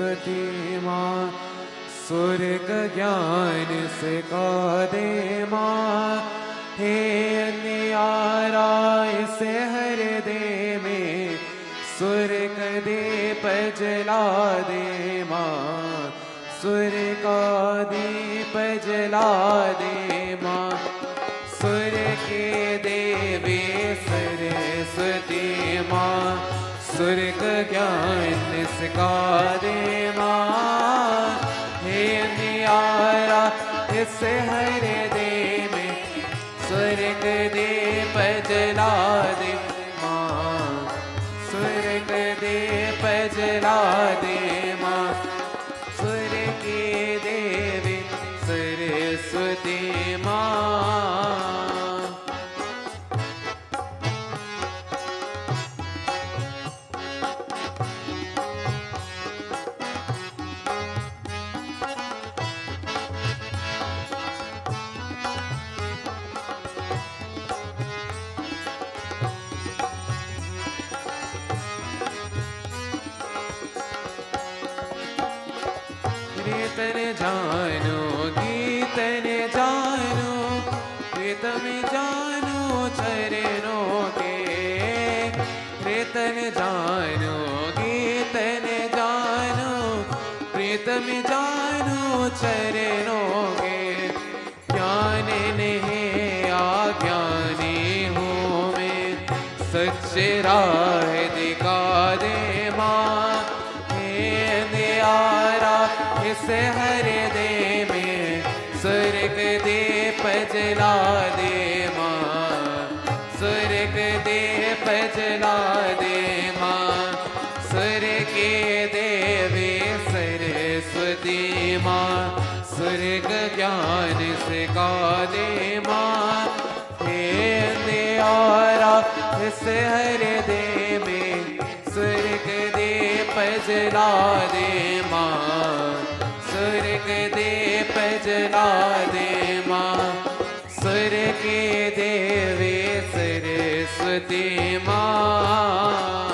सरस्वती माँ, स्वर्ग ज्ञान सिखा दे माँ, हे अन्यारा इसे हर दे में, स्वर्ग दीप जला दे माँ, स्वर्ग का दीप जला दे माँ, स्वर्ग के देवी सरस्वती माँ, स्वर्ग ज्ञान सिखा दे माँ, हे अन्यारा इस हर दे में, स्वर्ग दीप जला दे माँ, स्वर्ग दीप जला दे माँ, स्वर्ग की देवी सरस्वती माँ। कीर्तन जानो कीर्तन जानो, प्रीतम जानो चरणों के, कीर्तन जानो कीर्तन जानो, प्रीतम जानो चरणों के, ज्ञान नहीं अज्ञानी हूँ मैं, सच्चे राह दिखा दे माँ, हे अंधियारा इस हर दे में, स्वर्ग दीप जला दे माँ, स्वर्ग दीप जला दे माँ, स्वर्ग के देवी सरस्वती माँ, स्वर्ग ज्ञान सिखा दे माँ, हे अंधियारा इस हर दे में, स्वर्ग दीप जला दे माँ, स्वर्ग दीप जला दे माँ, स्वर्ग की देवी सरस्वती माँ।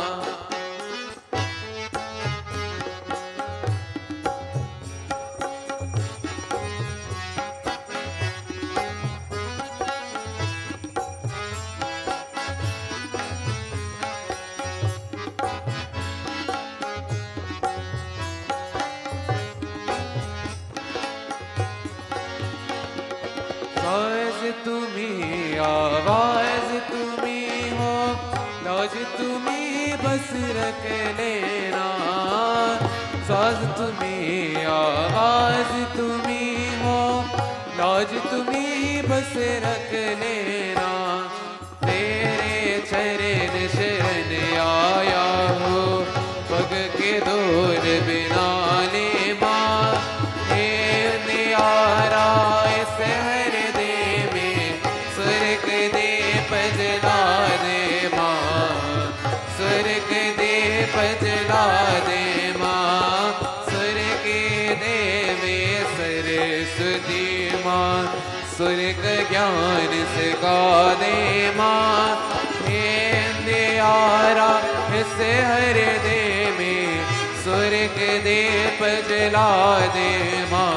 तुम्ही आवाज तुम्ही हो, लाज तुम्ही बस रख लेना, साज तुम्ही आवाज तुम्ही हो, लाज तुम्ही बस रख लेना, तेरे चरण शरण आया हो, पग के दूर बिना ले माँ, हे नियारा इस हर जला दे माँ, स्वर्ग दीप जला दे माँ, स्वर्ग की देवी सरस्वती माँ, स्वर्ग ज्ञान सिखा दे माँ, हे अंधियारा इस हर दे में, स्वर्ग दीप जला दे माँ,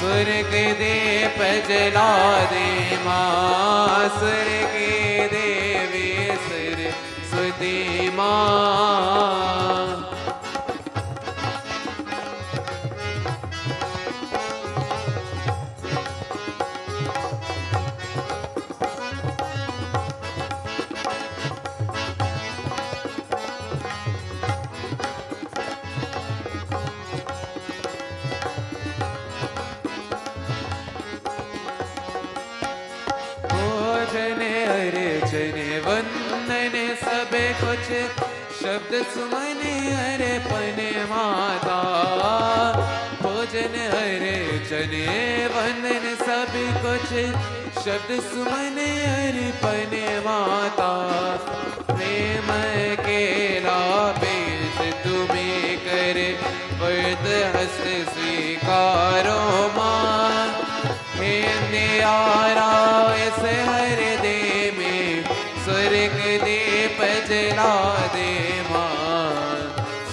स्वर्ग दीप जला दे माँ, स्वर्ग की देवी सरस्वती माँ। वंदन सब कुछ, शब्द सुमन अर्पण माता, भोजन हरे चने वंदन सब कुछ, शब्द सुमन अर्पण माता, प्रेम के लापेश तुम्हें करे, वर्त हस्त स्वीकारो माँ, हे नियारा इस हर दे में, स्वर्ग दीप जला दे माँ,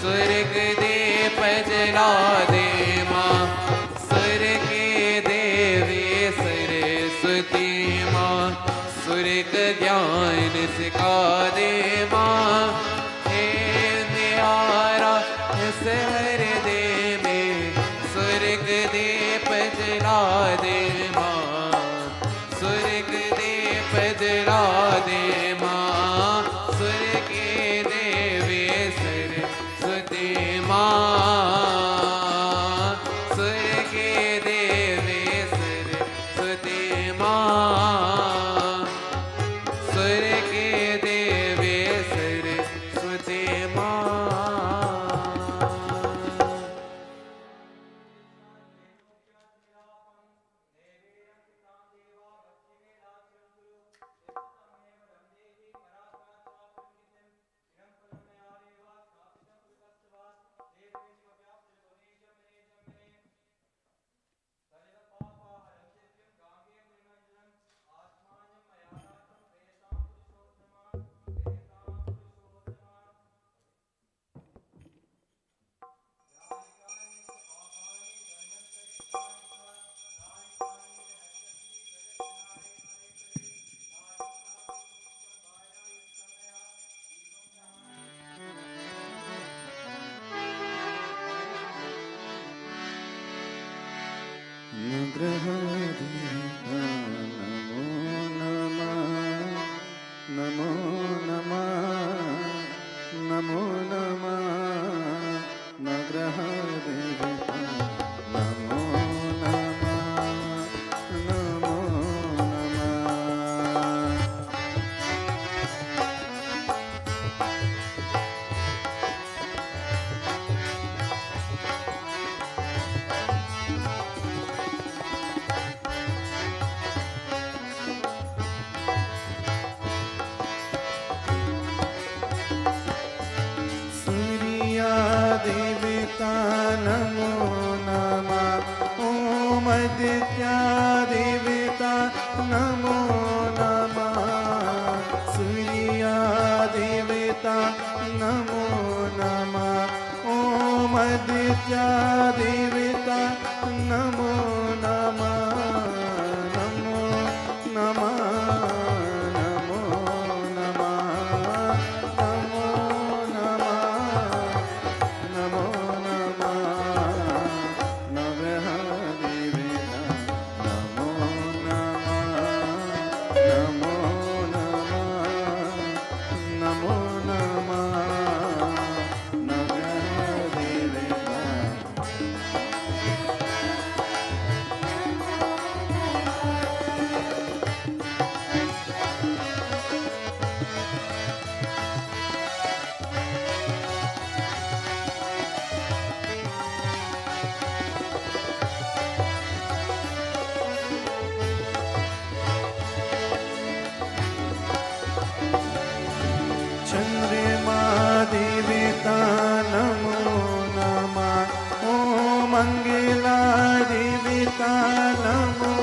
स्वर्ग दीप दे माँ, हे न्यारा इस हृदय में स्वर्ग दीप जला दे माँ, स्वर्ग दीप जला दे माँ, स्वर्ग देवी सरस्वती माँ, स्वर्ग देवी सरस्वती माँ, स्वर्ग देवी सरस्वती माँ। नमो नमः, नमो नमः, नग्रह देवता नमो नमः, नमो नमः। देवता नमो नमः, ओम आदित्य देवता नमो नमः, सूर्य देवता नमो नमः, ओम आदित्य देवता नमो नमः, नमो नमः, नमो नमः, नमो नमः, नमो नमः, नवः देवता नमो नमः, नमो नमः, नमो नमः, नवः देवता। चंद्रमा देवता नमो नमः, ओम मंगला देवता नमो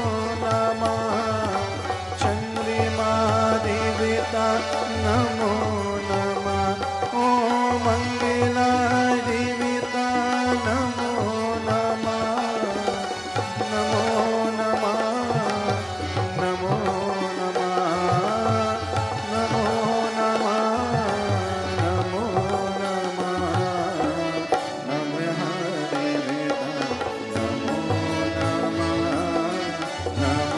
नमः, चंद्रमा देवता नमो नमः, ओम मंगला देवता नमो नमः, नमो नमः, नमो नमः, नमो नमः, नमो नमः, नमः देवता नमो नमः, नमो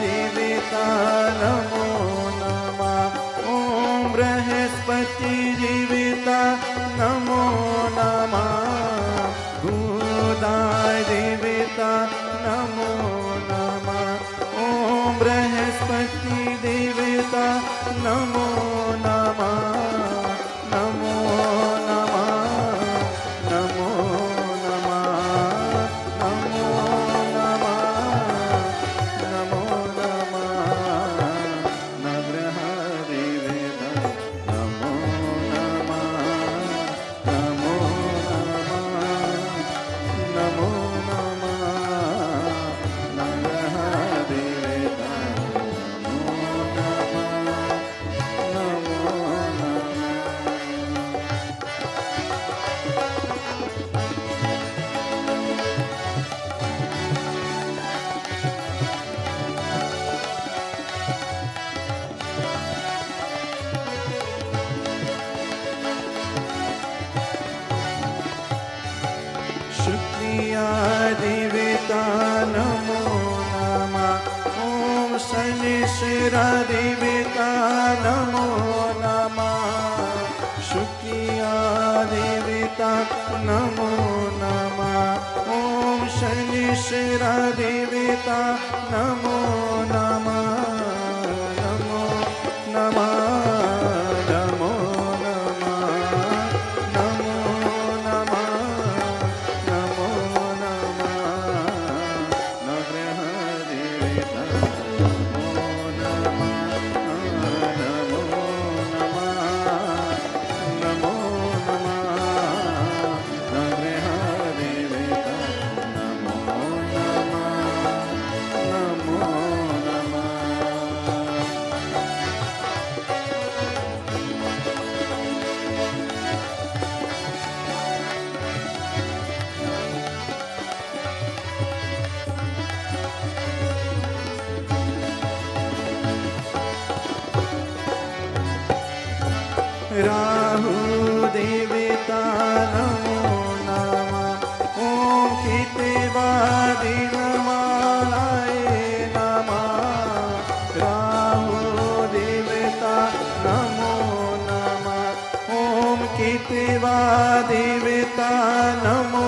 देवता नमो नमः, ओम बृहस्पति देवता नमो नमः, भूदाय देवता नमो नमः, ओम बृहस्पति देवता नमो नमः, नमो नमः, नमो नमः, नमो नमः, नमो नमः। देवता नमो नमः। ॐ शनिश्चरा देवता नमो नमः। शुक्रिया देवता नमो नमः। ॐ शनिश्चरा देवता नमो नमः। नमो नमः। नमो नमः। नमो नमः। नमो नमः। नवग्रह देवता नमो नमः। नमो नमः। नमो नमः। नवग्रह देवता नमो नमः। नमो नमः। राहु देवता नमो नमः। ॐ केतवादि नमाय नमः। राहु देवता नमो नमः। ॐ केतवादि देवता नमो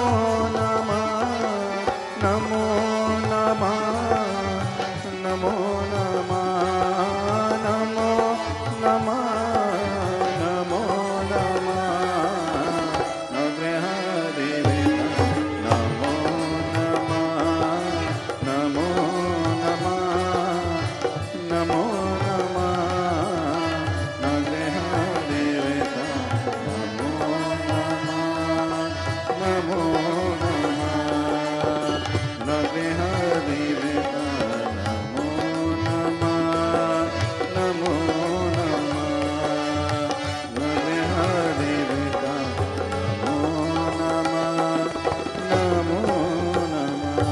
नमः। नमो नमः। नमो नमः। नमो नमः। नमो नमः। नवग्रह देवता नमो नमः। नमो नमः। नमो नमः। नवग्रह देवता नमो नमः। नमो नमः। नवग्रह देवता नमो नमः। नमो नमः। नवग्रह देवता नमो नमः। नमो नमः।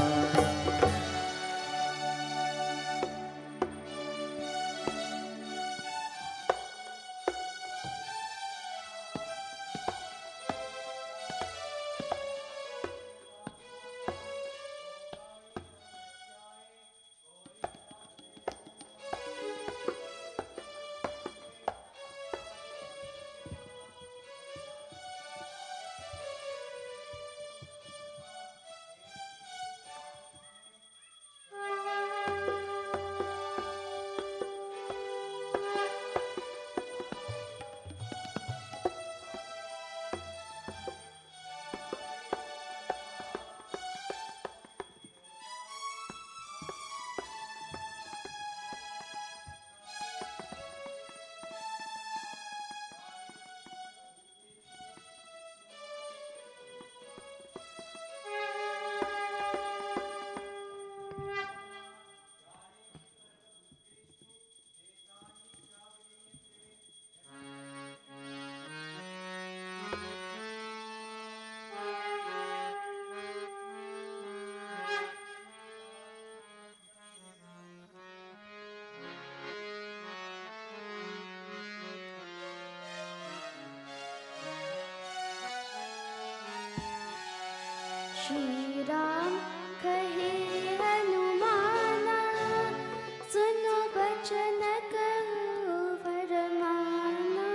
श्री राम कहे हनुमाना, सुनो बचन कहो फरमाना।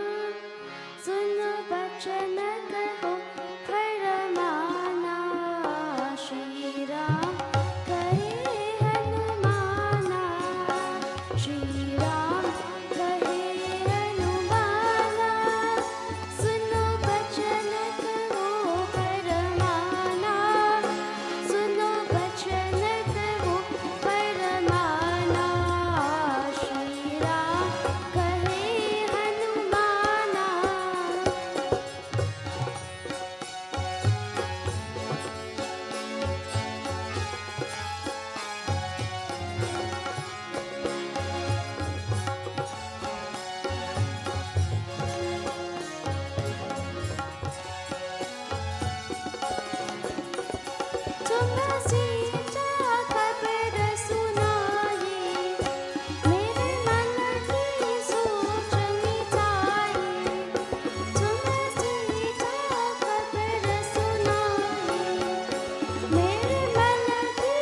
सुनो बचन कहो फरमाना। श्री राम कहे हनुमाना। श्री राम कहे हनुमाना, सुनो बचन कहो फरमाना। सुनो बचन कहो फरमाना। श्री राम कहे हनुमाना। तुम सीता खबर सुनाई, मेरे मन की सोच मिटाई। तुम सीता खबर सुनाई, मेरे मन की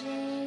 Jai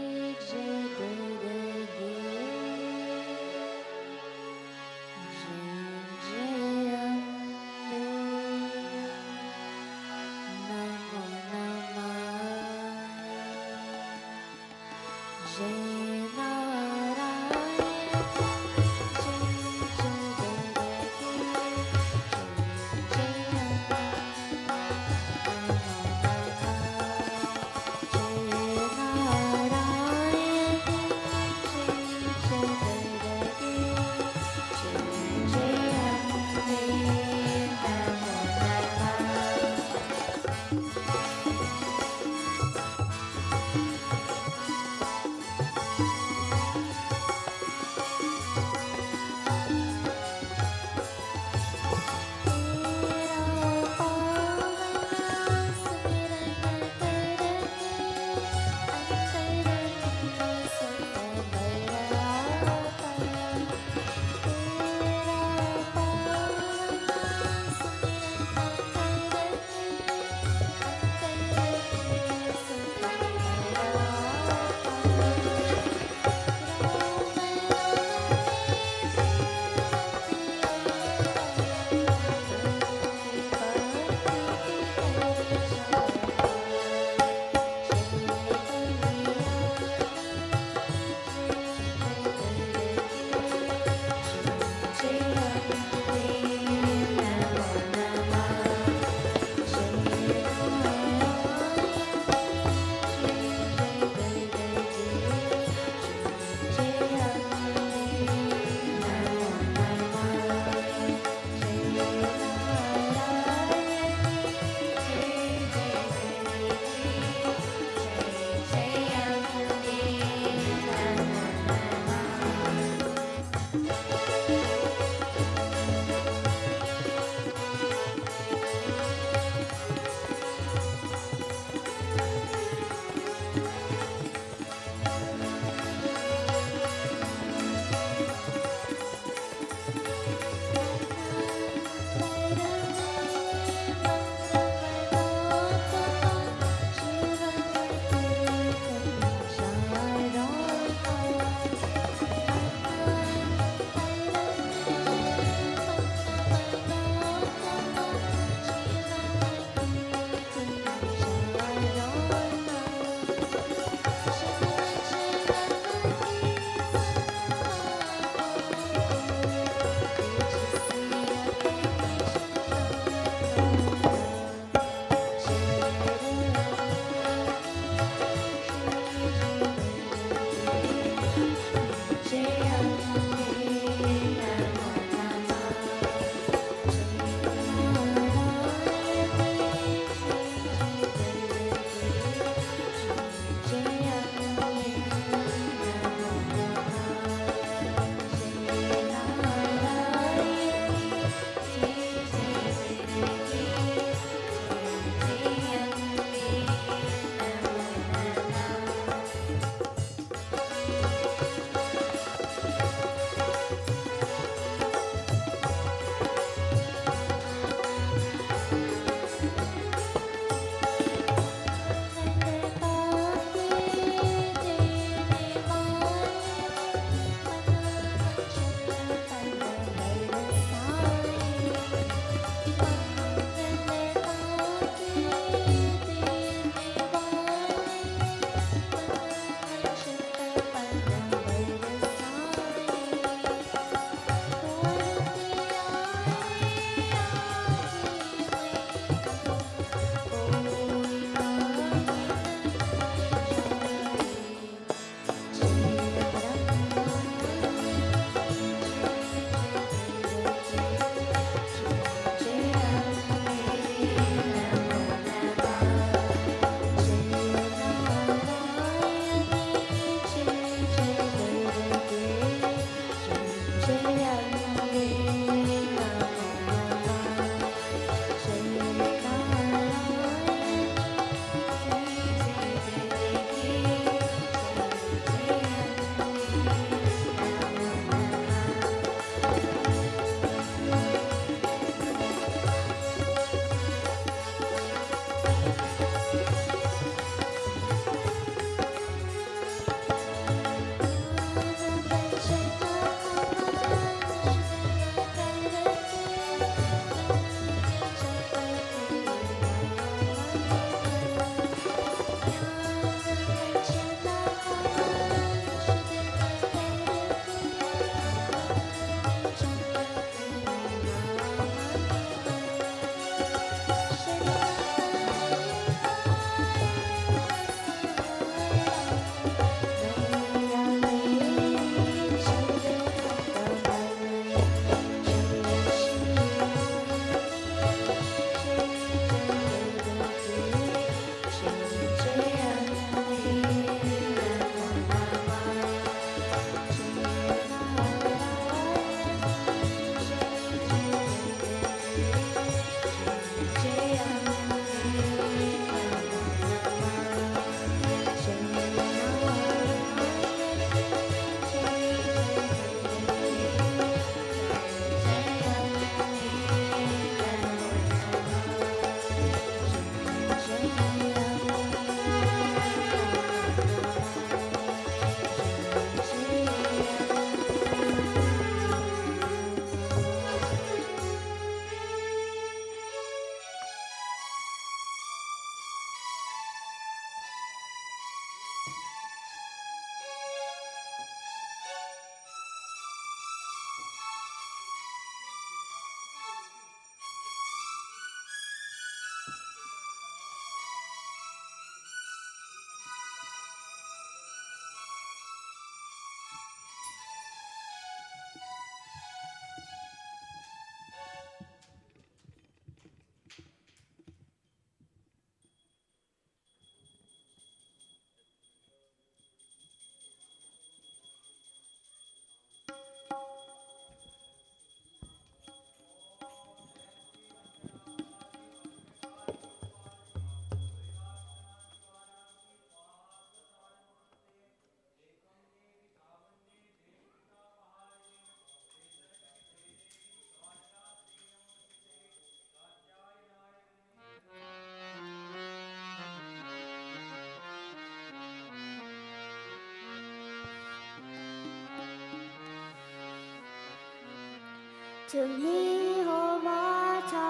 तुम ही हो माता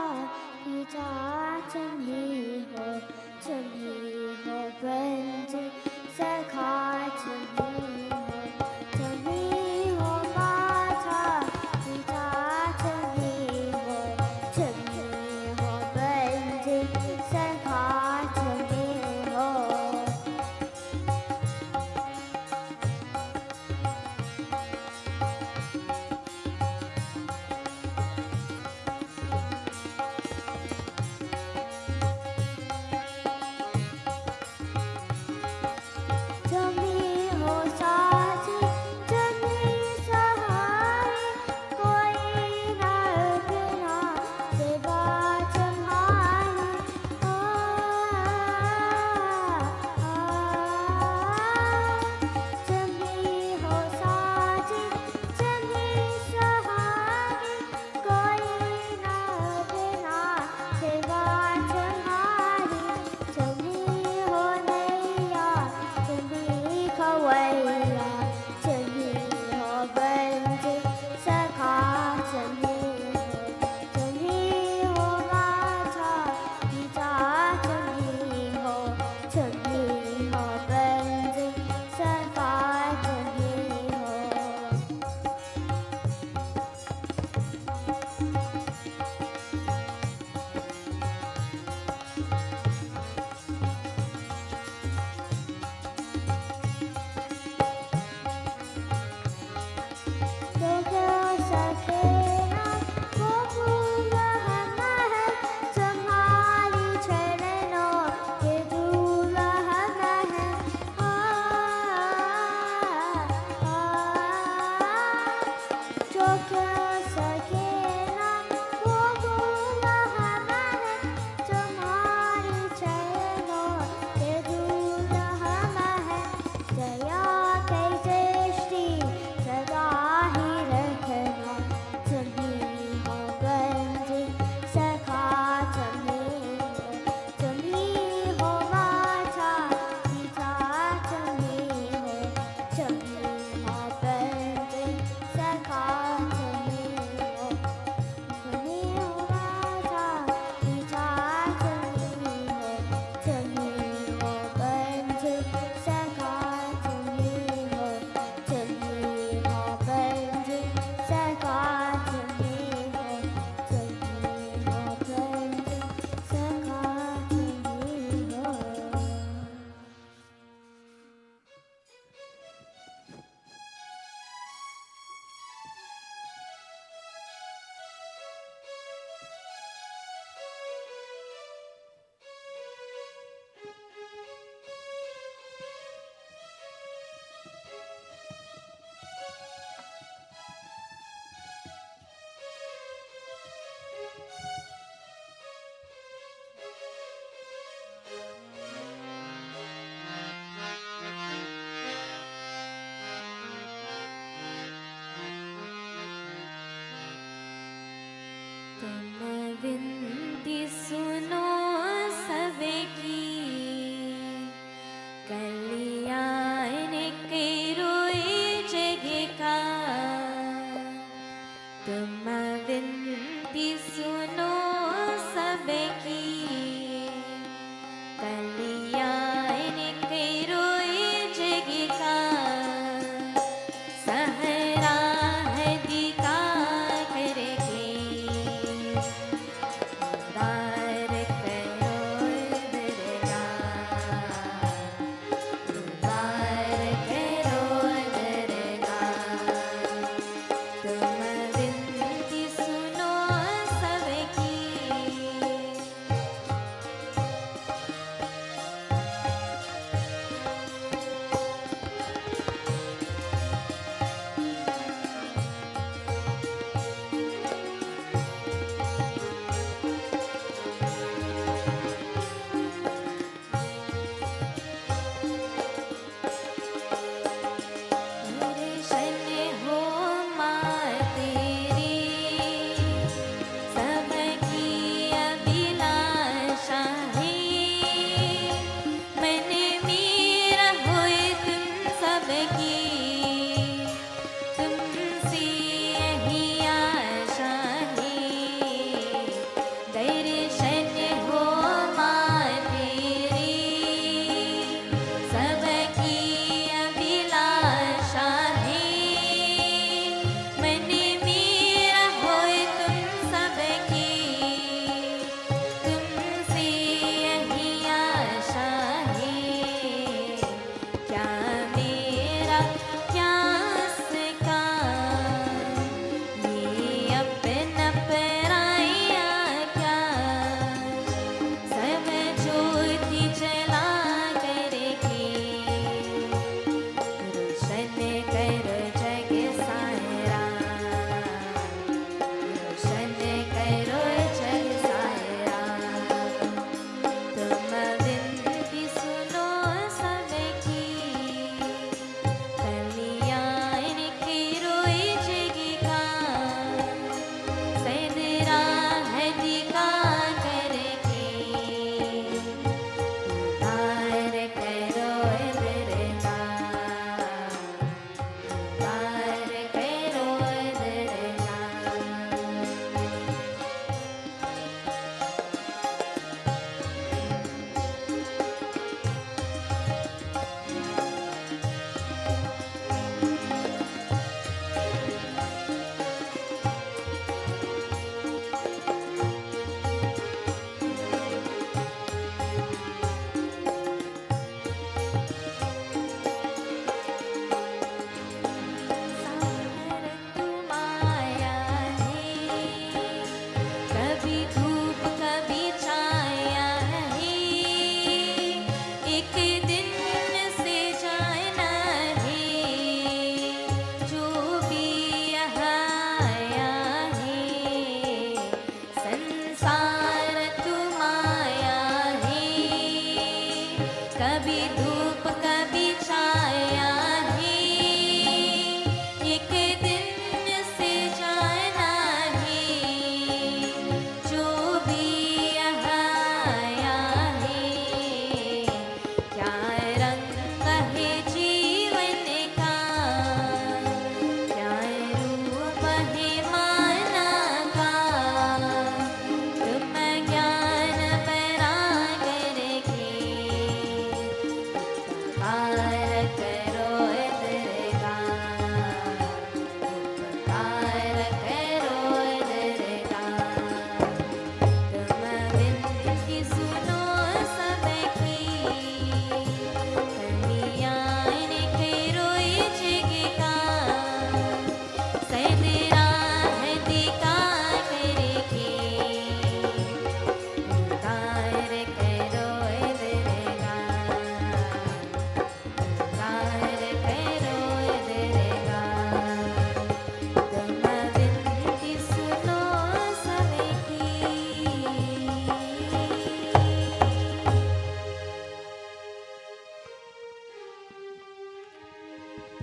पिता तुम ही हो बंधु सखा तुम ही हो माता पिता तुम ही हो बंधु सखा तुम ही हो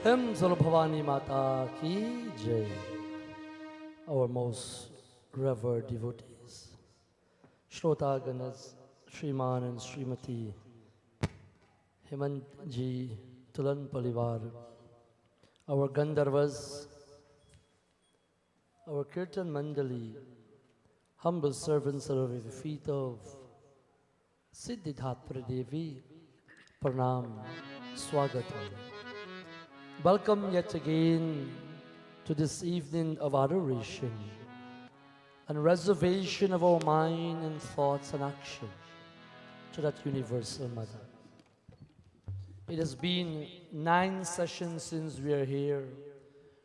Hymns of Bhavani Mata Ki Jai. Our most revered devotees, Shrotaganas, Shriman and Srimati, Hemant Ji, Tulan Palivar, our Gandharvas, our Kirtan Mandali, humble servants are at the feet of Siddhi Devi, Pranam, Swagatam. Welcome yet again to this evening of adoration and reservation of our mind and thoughts and action to that universal mother. It has been 9 sessions since we are here,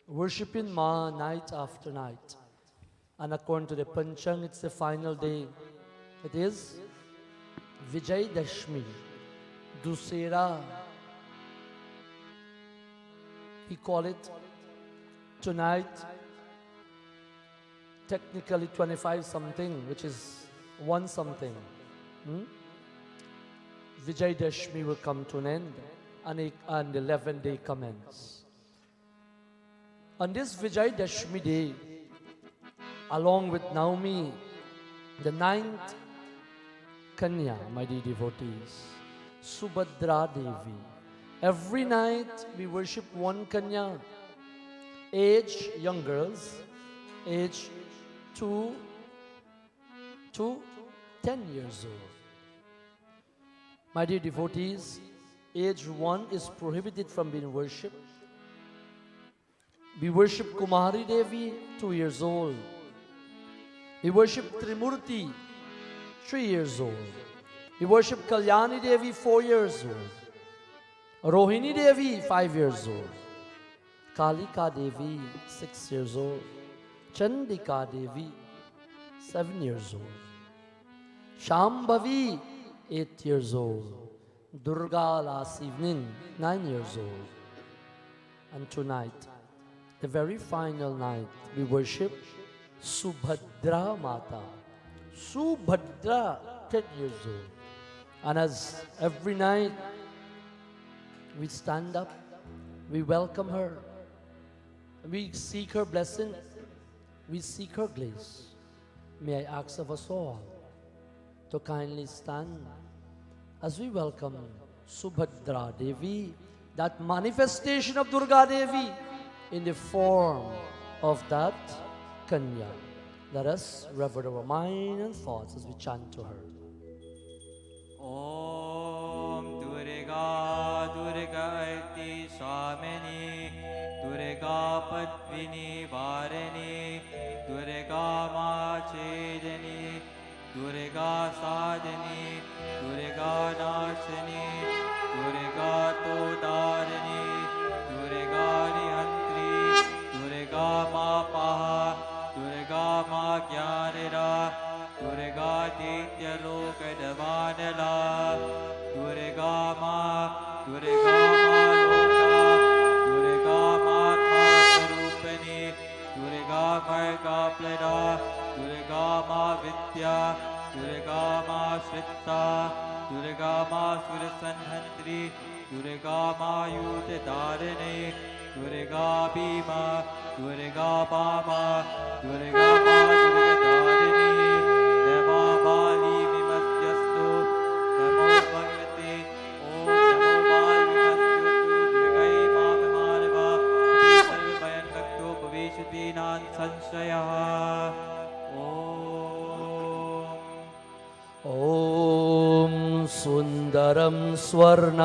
worshipping Ma night after night. And according to the Panchang, it's the final day. It is Vijay Dashmi, Dusera. We call it tonight, technically 25 something, which is 1 something. Vijay Dashmi will come to an end and the 11th day commence. On this Vijay Dashmi day, along with Naomi, the 9th Kanya, my dear devotees, Subhadra Devi. Every night we worship one Kanya, age young girls, age 2 to 10 years old. My dear devotees, age 1 is prohibited from being worshipped. We worship Kumari Devi, 2 years old. We worship Trimurti, 3 years old. We worship Kalyani Devi, 4 years old. Rohini Devi, 5 years old. Kalika Devi, 6 years old. Chandika Devi, 7 years old. Shambhavi, 8 years old. Durga last evening, 9 years old. And tonight, the very final night, we worship Subhadra Mata. Subhadra, 10 years old. And as every night, we stand up, we welcome her, we seek her blessing, we seek her grace. May I ask of us all to kindly stand as we welcome Subhadra Devi, that manifestation of Durga Devi in the form of that Kanya. Let us rever our mind and thoughts as we chant to her. Om Durga Durgati Swamini Durga Padvini Varani Durga Machedani Durga Sadhani Durga Nashani Durga Todarani Durga Nihantri Durga Mapaha Durga Magyanira Durga Ditya Loka Davanala Durga Ma Loka Durga Matma Sarupani Durga Marga Pleda Durga Ma Vidya Durga Ma Shritta Durga Ma Surasanhantri Durga Ma Yudha Dharane Durga Bhima Durga Bama Durga Ma Durga Dharane Namo Bali Vimasyastu Namo Bhagavate Om Namo Bali Vimasyastu Durgai Mamamanava Sarva Bayan Kakto Bhavishati Nan Sanshaya Om Om Sun सुन्दरं स्वर्णवारवाहं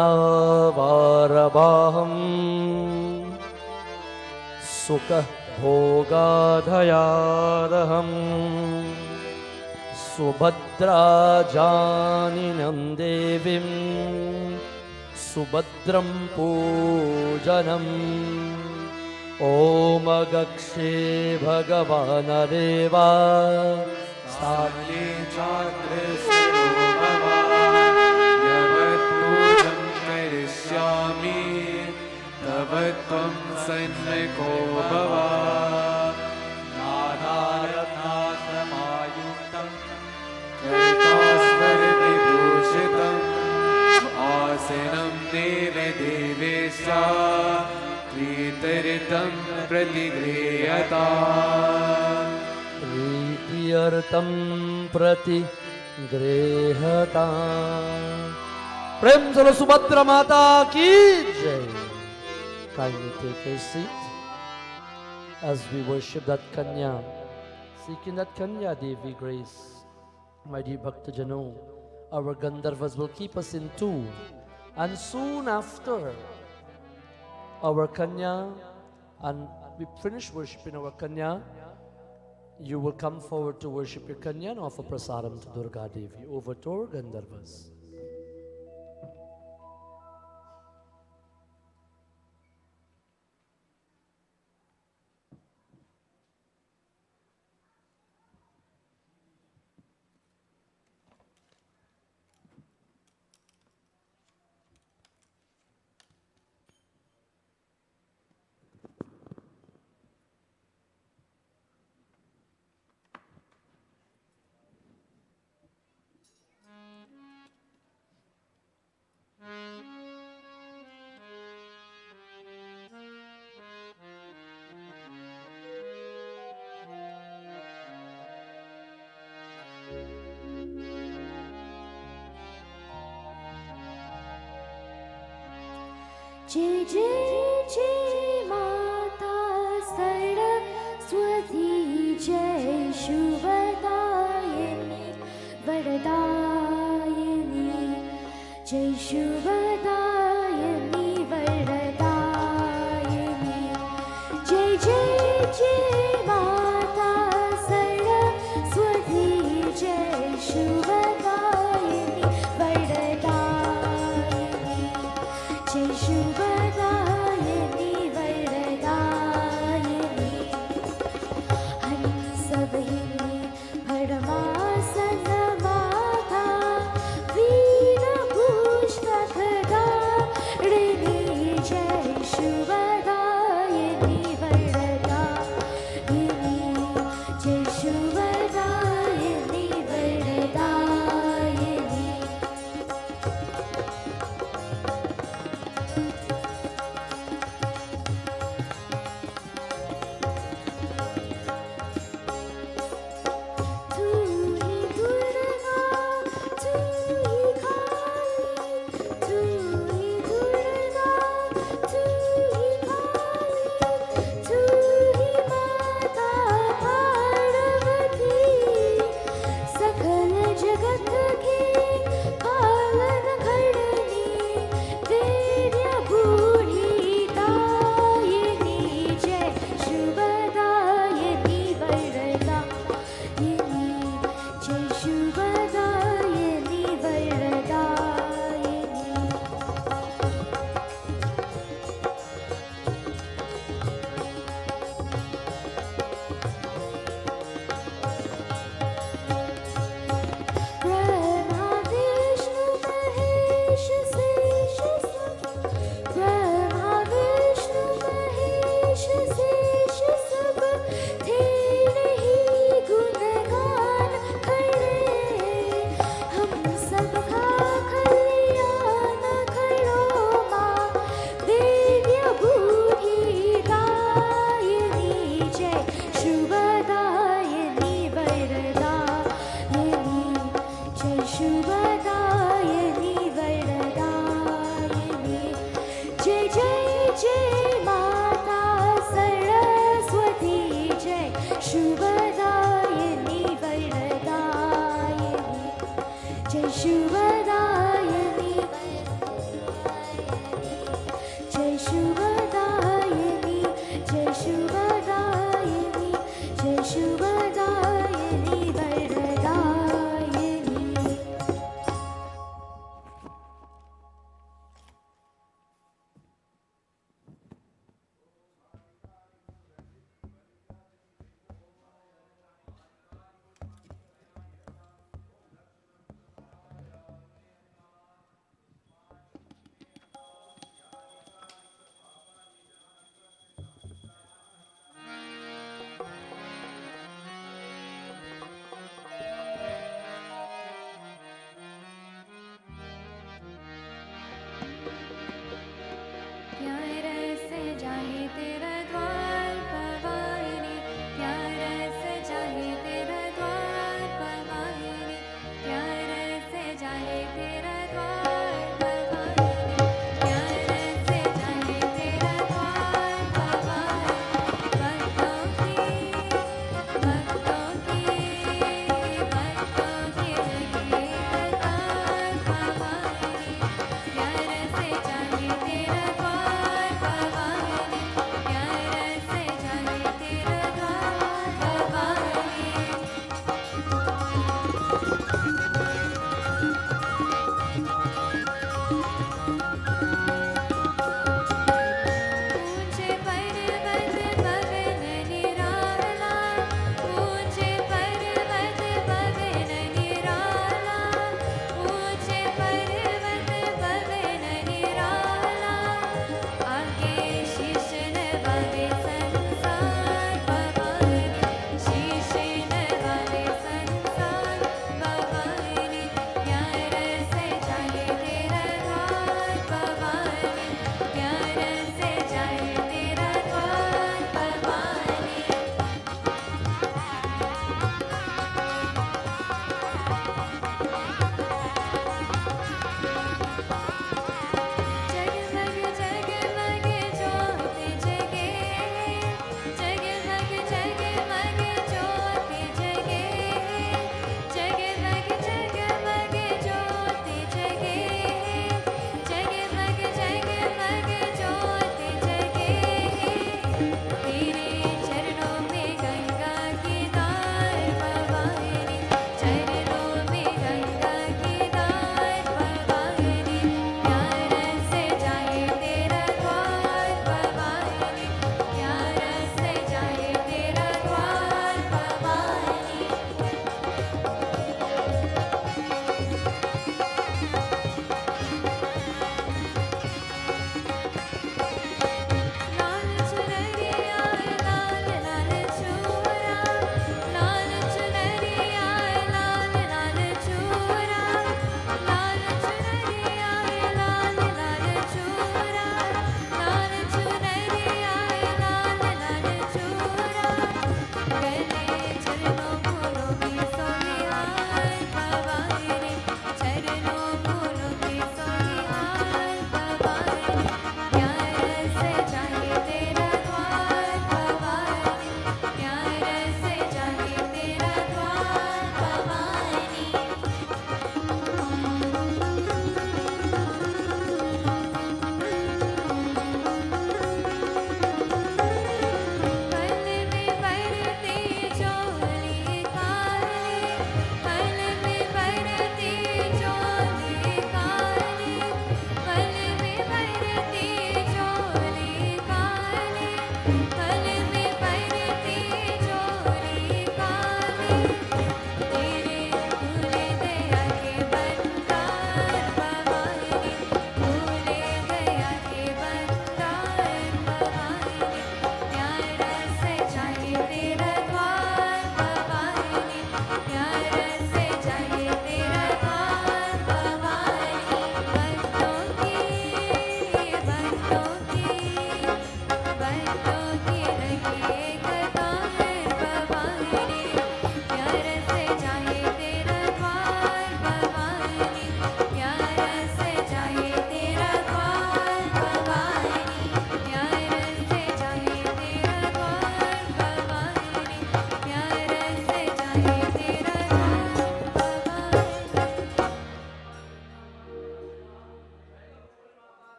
सुखः भोगाधयादहम् सुभद्राजानिनं देवीं सुभद्रं पूजनम् ॐ गक्षे भगवानरेवा साले चाद्रस्वरूपवा यवत्पूजं करिष्यामि तव त्वं सन्मुखो भव नानारत्नासमायुक्तं कर्तास्वरविभूषितम् आसनं देवदेवेश प्रीतरितं प्रतिगृह्यता प्रीत्यर्थं प्रतिगृह्यता। प्रेम से सुभद्रा माता की जय। Kindly take your seat as we worship that Kanya, seeking that Kanya Devi grace. My dear Bhaktajano, our Gandharvas will keep us in tune, and soon after our Kanya, and we finish worshiping our Kanya, you will come forward to worship your Kanya and offer prasadam to Durga Devi. Over to our Gandharvas. जय जय जय माता सरस्वती जय शुभदायिनी वरदायिनी जय शुभदायिनी वरदायिनी जय जय जय माता सरस्वती जय शुभदायिनी वरदायिनी जय शुभदायिनी वरदायिनी हंसवाहिनी भरमासन माता वीरभूषणखदारिणी जय शुभदायिनी वरदायिनी जय शुभदायिनी वरदायिनी तू ही दुर्गा तू ही काली तू ही दुर्गा तू ही काली तू ही माता पार्वती सकल जगत की पालन करनी वीर्य बूढ़ी दायिनी जय शुभदायिनी वरदायिनी जय शुभदायिनी वरदायिनी ब्रह्मा विष्णु महेश शेष सब ब्रह्मा विष्णु महेश शेष सब तेरे ही गुणगान करे हम सब का कल्याण करो माँ दिव्य बूढ़ी दायिनी जय शुभदायिनी वरदायिनी जय शुभदायिनी वरदायिनी जय जय जय माता सरस्वती जय शुभदायिनी वरदायिनी जय शुभदायिनी जय शुभदायिनी जय शुभदायिनी जय शुभदायिनी वरदायिनी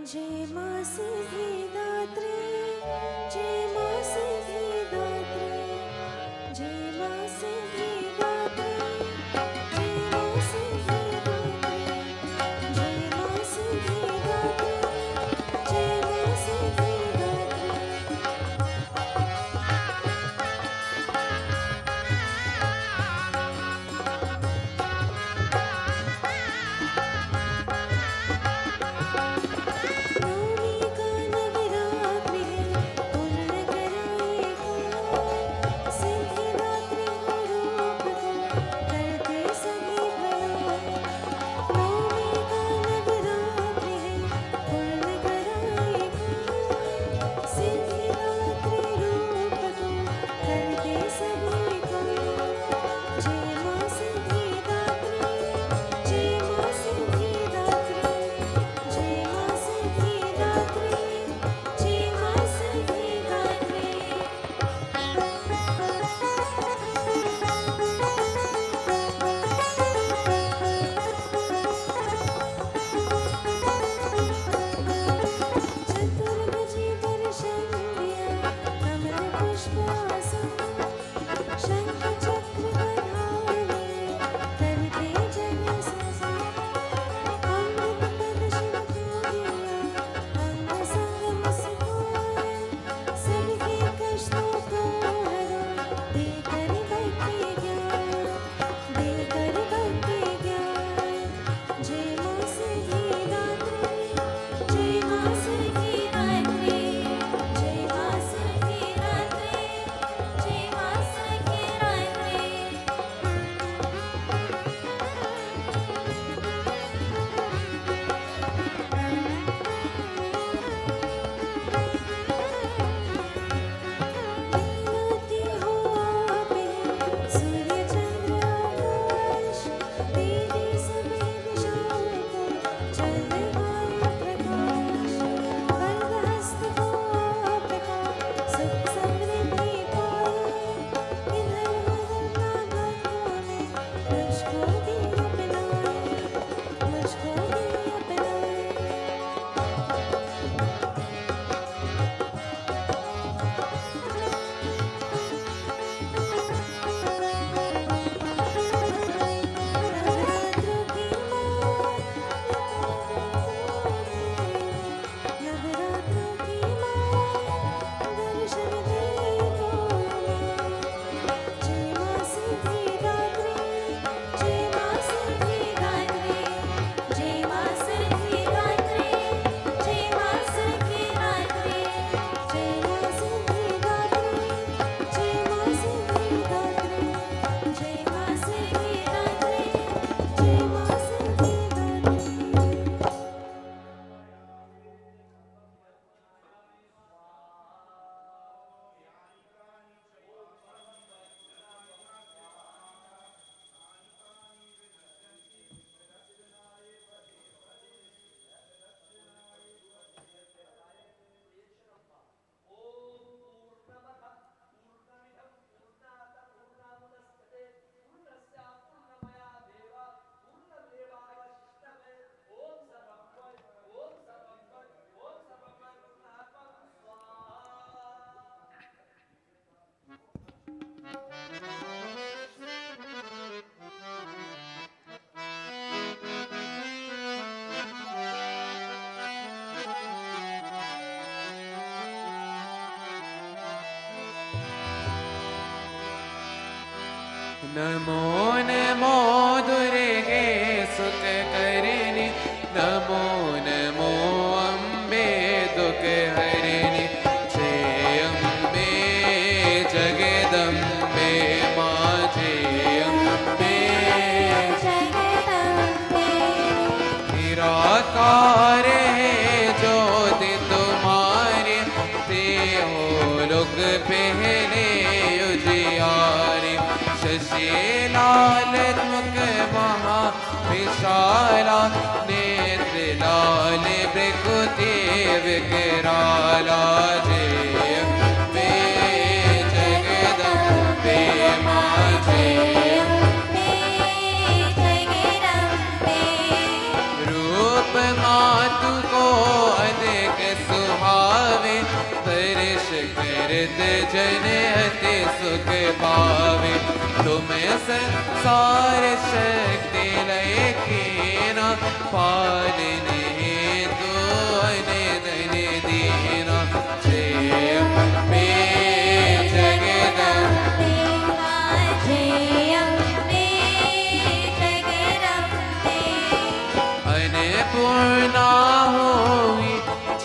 जय मां सिद्धि दात्री, जय मां सिद्धि दात्री, जय मां सिद्धि दात्री, जय मां सिद्धि दात्री, जय मां सिद्धि दात्री, जय मां सिद्धि दात्री। नवमी का नवरात्रि है, पूर्ण कराएगा सिद्धि दात्री हो रूप को करते सभी प्रणाम। नवमी का नवरात्रि है, पूर्ण कराएगा सिद्धि दात्री रूप को करते सभी काम। जय मां सिद्धि दात्री, जय मां सिद्धि दात्री, जय मां सिद्धि दात्री, जय मां सिद्धि दात्री। चतुर्भुजी दर्शन दिया, कमल पुष्पासन, शंख चक्र बधाए, करते जग सजा। अमृत पद शिव को दिया, अंग संग मुस्काए, सबके कष्टों को हरो, देकर भक्ति ज्ञान, देकर भक्ति ज्ञान। जय मां सिद्धि दात्री, जय मां सिद्धि दात्री, जय मां सिद्धि दात्री, जय मां सिद्धि दात्री। लीलाती हो आपे, सूर्य चंद्र आकाश, तेरी सभी दिशाओं को चल वायु प्रकाश। वरदहस्त हो आपका, सुख समृद्धि पाए, इधर उधर ना भक्तों ने मुझको भी अपनाए, मुझको भी अपनाए। नवरात्रों की माँ, नवरात्रों की माँ, दर्शन दे दो माँ। जय मां सिद्धि दात्री, जय मां सिद्धि दात्री, जय मां सिद्धि दात्री, जय मां सिद्धि दात्री, जय मां सिद्धि दात्री, जय मां सिद्धि दात्री, जय मां सिद्धि दात्री, जय मां सिद्धि दात्री। नमो नमो दुर्गे सुख करणी, नमो नमो अम्बे दुख हरिणि। जय अम्बे जगदम्बे माँ, जय अम्बे जगदम्बे। निराकार है ज्योति तुम्हारी, ते हो लोग पहले उजियारे। शशि लाल मुख महा विशाला, नेत्र लाल भृकुति विकराला। जय अम्बे जगदम्बे माँ, जय अम्बे जगदम्बे। रूप मातु को अध जीवन अति सुख पावे। तुम्हें संसार शक्ति लय कीना, पालने हेतु अनदन दीना। जय अम्बे जगदम्बे जय अम्बे जगदम्बे। अन्नपूर्णा होई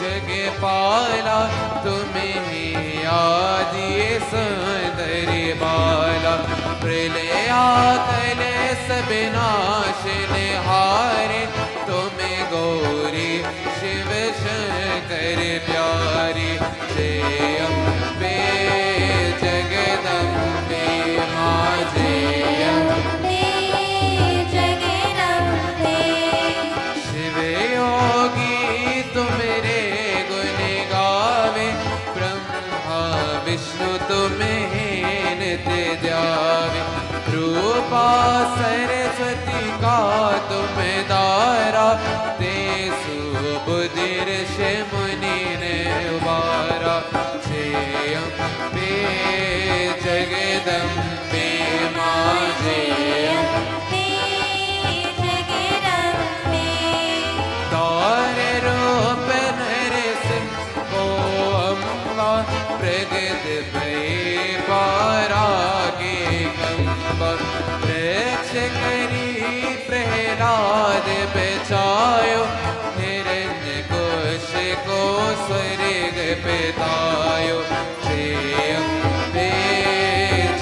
जगपाला, तुम्हें आदि सुंदर बाला। प्रलया कलश विनाशिनी हारे, तुम्हें गौरी शिव शंकर प्यारी। जय अम्बे जगदम्बे माँ जय अम्बे जगदम्बे। शिव योगी तुम्हारे गुण गावे, ब्रह्मा विष्णु तुम्हें नित्य ध्यावे। रूपा सरस्वती का तुम दारा, तेसु बुद्धि ऋषि मुनि ने उबारा। जय अम्बे जगदम्बे माँ जय अम्बे जगदम्बे। तारे रूप नरसिंह को अम्बा, प्रगट भये पारागे गंगा। रक्ष करी प्रहलाद बचायो, हिरण्यकोश को स्वर्ग पितायो। जय अम्बे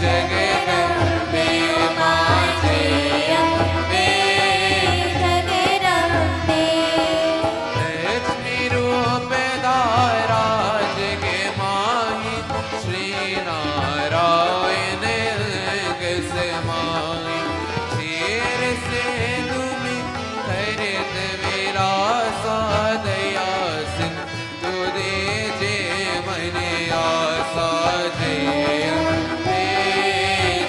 जगदम्बे माँ जय अम्बे जगदम्बे। लक्ष्मी रूप धारा जग माही, श्री नारायण अंग समाई। शेर से तुम्हें हरित विलासा, दया सिंधु दीजे मन आसा। जय अम्बे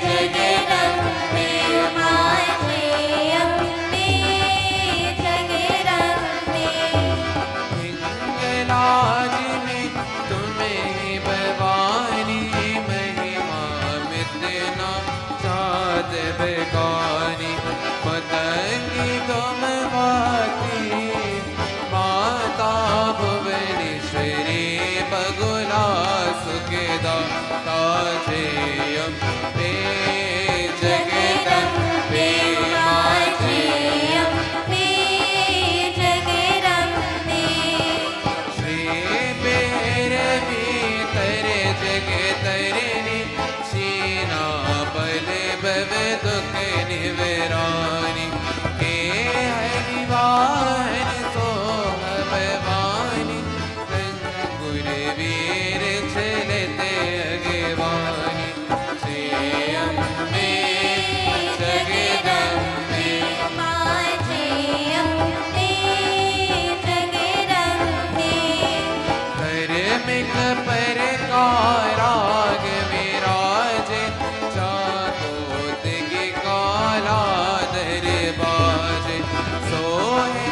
जगदम्बे माँ जय अम्बे जगदम्बे। हिंगलाज में तुम्हें भवानी, महिमा मितना चाँद बेगानी। पतंगी तुम भाती, माता भुवनेश्वरी बगुला सुखदाता। जय अम्बे जगदम्बे माँ जय अम्बे जगदम्बे। श्री भैरवी तर जग तरनी, शीना बल भव दुख निवरानी। हे हरिवाहन सोह भवानी, रंगुर वीर चलते अगवानी। जय अम्बे जगदम्बे माँ जय अम्बे जगदम्बे। धार्मिक परकाराग विराज, चाकोतिक काला दरबाज। सोहे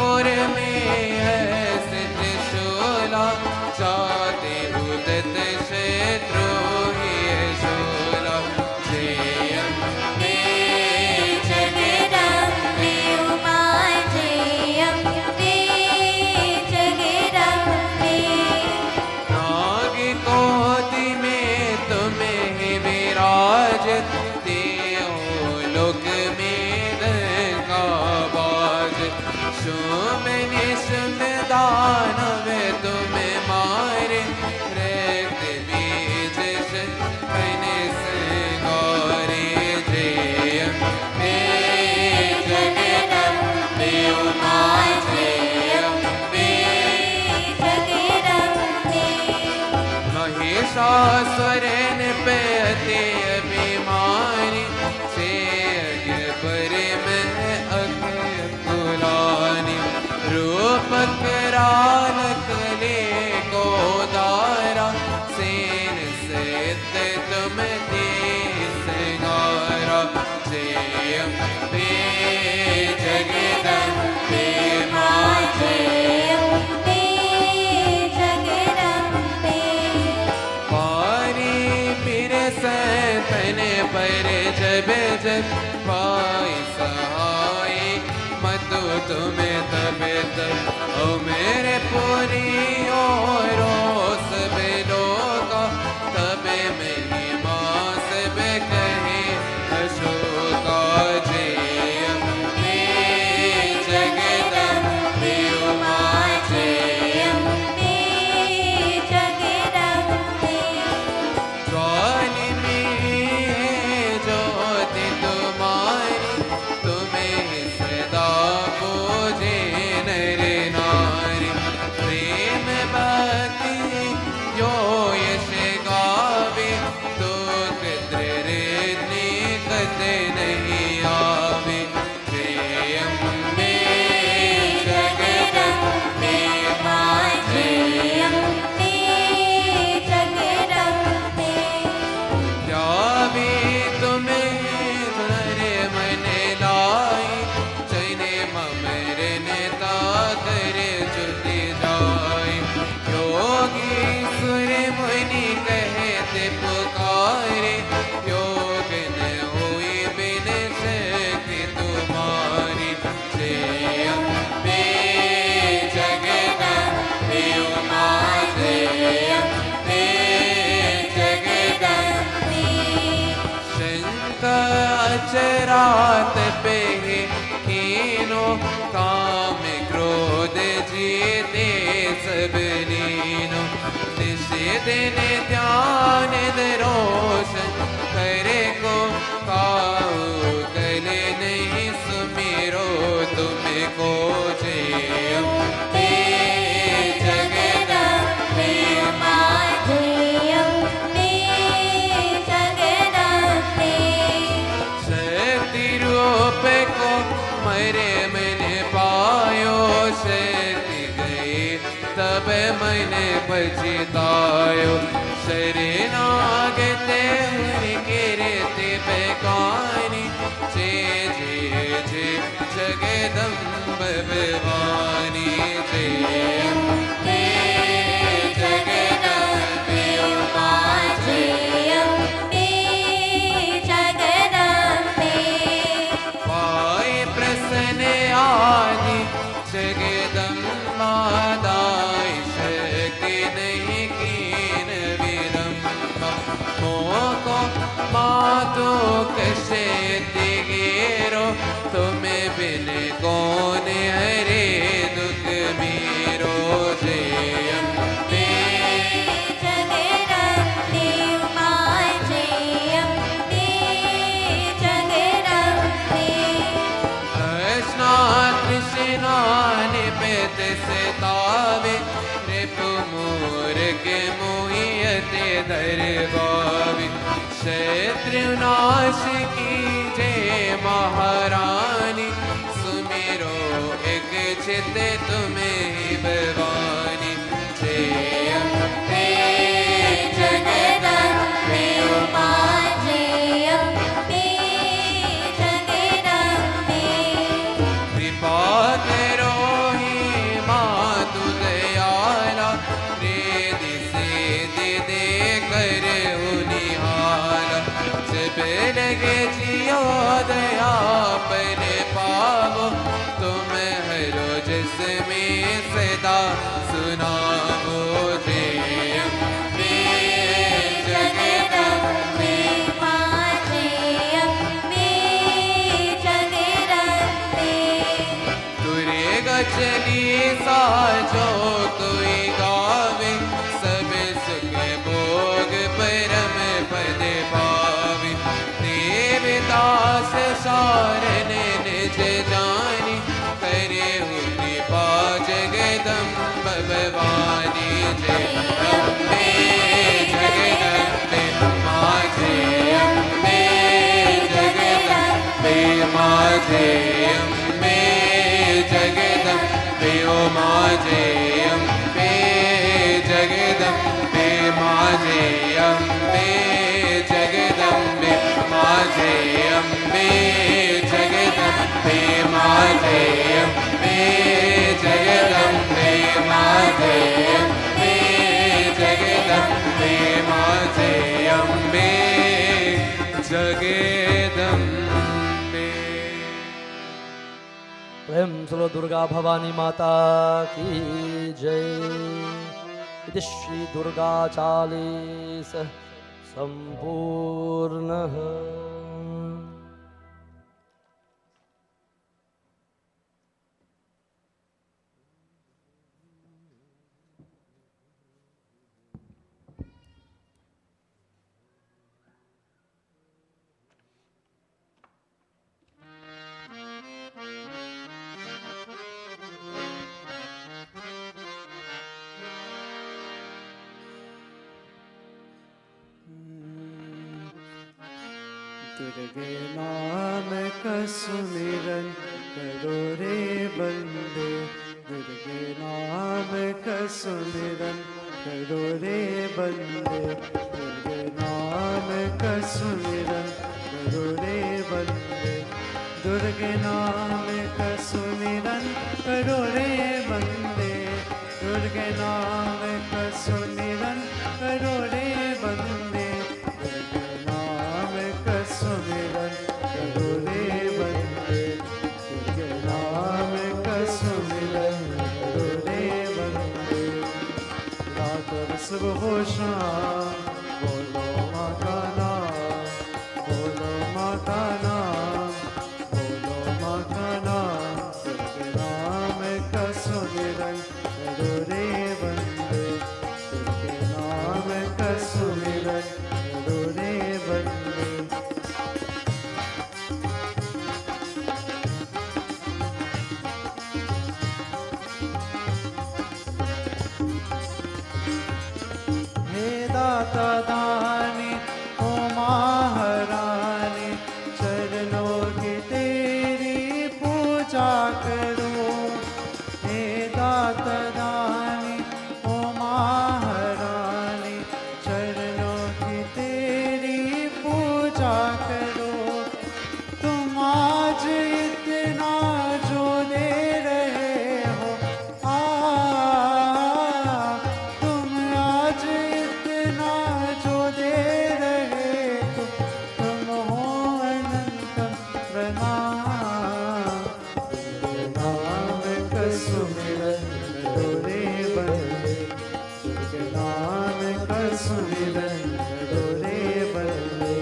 और में है सिद्ध शूला, चाते उदत शत्रु ही शूला। जय अम्बे जगदम्बे माँ जय अम्बे जगदम्बे। नाग कोटि में तुम्हें विराजते हो, लोक में का बाज। शुभ निशुभ दानव तुम्हें मारे, रक्त बीज शंखन संगारे। जय अम्बे जगदम्बे माँ जय अम्बे जगदम्बे। महिषासुरन पे अति अभिमानी, से अग्र पर में अकुलानी। रूप कराल कले को दारा, सेन सहित तुम दे संगारा। जय अम्बे जगदम्बे माँ जय अम्बे जगदम्बे। पारी जब जब पाई सहाय मत तुम्हें तब तब ओ मेरे पुरी और सब लोग तब मेरी माँ सब कहे अशोका जय अम्बे जगदम्बे उमा जय अम्बे जगदम्बे ज्वाली में ज्योति तुम्हारी तुम्हें सदा पूजे नर नारी प्रेम भक्ति जो यश गावे तो कद्र कद नहीं आवे जय अम्बे जगदम्बे माँ जय अम्बे जगदम्बे जावे तुम्हें सुनरे मन लाई चैने ममर नेता कर जुति जाय योगी सुर मुनि कहते पुकारे योग न होई बिन शक्ति तुम्हारी जय अम्बे जगदम्बे उमा जय अम्बे जगदम्बे शंकर अचरात पे कीनो काम क्रोध जीते सब लीनो निश दिन ध्यान दरोशन करे को काऊ कल नहीं सुमिरो तुमको जय अम्बे जगदम्बे माँ जय अम्बे जगदम्बे शक्ति रूप को मरे मन पायो शक्ति गई तब मन बचितायो शरणागत हरि कीर्ति बेगानी जय जय जय जगदम्ब भवानी जय अम्बे जगदम्बे उमा जय अम्बे जगदम्बे पाए प्रसन्न आदि जगदम्बा दाई शक्ति नहीं कीन विरम्बा मोको मातो कशे दिगेरो तुम्हें बिन कौन हरे दुख मेरो जय अम्बे जगदम्बे माँ जय अम्बे जगदम्बे कृष्णा कृष्णा निपत सतावे रिपु मोर के मोहियते दरबावे शत्रुनाश की जय महारानी सुमिरो एक चित तुम्हें भवानी जय अम्बे जगदम्बे माँ जय अम्बे जगदम्बे कृपा करो ही मातु दयाला रेद से दे कर उनिहाला जब लगे जियो दया पर पावो तुम हरो जिसमें सदा सुनावो जय अम्बे जगदम्बे माँ जय अम्बे जगदम्बे तुरेगा चली साजो कोई गावे सब सुख भोग परम पद पावे देवदास सारन निज जानी करे हुई पा जगदम्ब भवानी जय अम्बे जगदम्बे माँ जय अम्बे जगदम्बे माँ जय अम्बे जगदम्बे ओ माँ जय अम्बे जगदम्बे माँ जय अम्बे जगदम्बे माँ जय अम्बे जगदम्बे माँ जय अम्बे जगदम्बे माँ जय अम्बे जगदम्बे माँ जय अम्बे जगदम्बे प्रेम चलो दुर्गा भवानी माता की जय। इति श्री दुर्गा चालीस संपूर्णः। दुर्गे नाम का सुमिरन करो रे बंदे, दुर्गे नाम का सुमिरन करो रे बंदे, दुर्गे नाम का सुमिरन करो रे बंदे, दुर्गे नाम का सुमिरन करो रे बंदे, दुर्गे नाम का सुमिरन करो रे बंदे, दुर्गे नाम का सुमिरन करो रे बंदे, दुर्गे नाम का सुमिरन करो रे बंदे। रात और सुबह हो शाम बोलो माँ का नाम, बोलो माँ का नाम, बोलो माँ का नाम, दुर्गे नाम का सुमिरन करो रे बंदे, दुर्गे नाम का सुमिरन करो रे बंदे। हे दाता दानी ओ महारानी, चरणों की तेरी पूजा करो। हे दाता दानी ओ महारानी, चरणों की तेरी पूजा करो। तुम आज इतना जो दे रहे हो, तुम आज इतना जो दे रहे हो, तुम हो अनंत प्रणाम। दुर्गे नाम का सुमिरन करो रे बंदे, दुर्गे नाम का सुमिरन करो रे बंदे।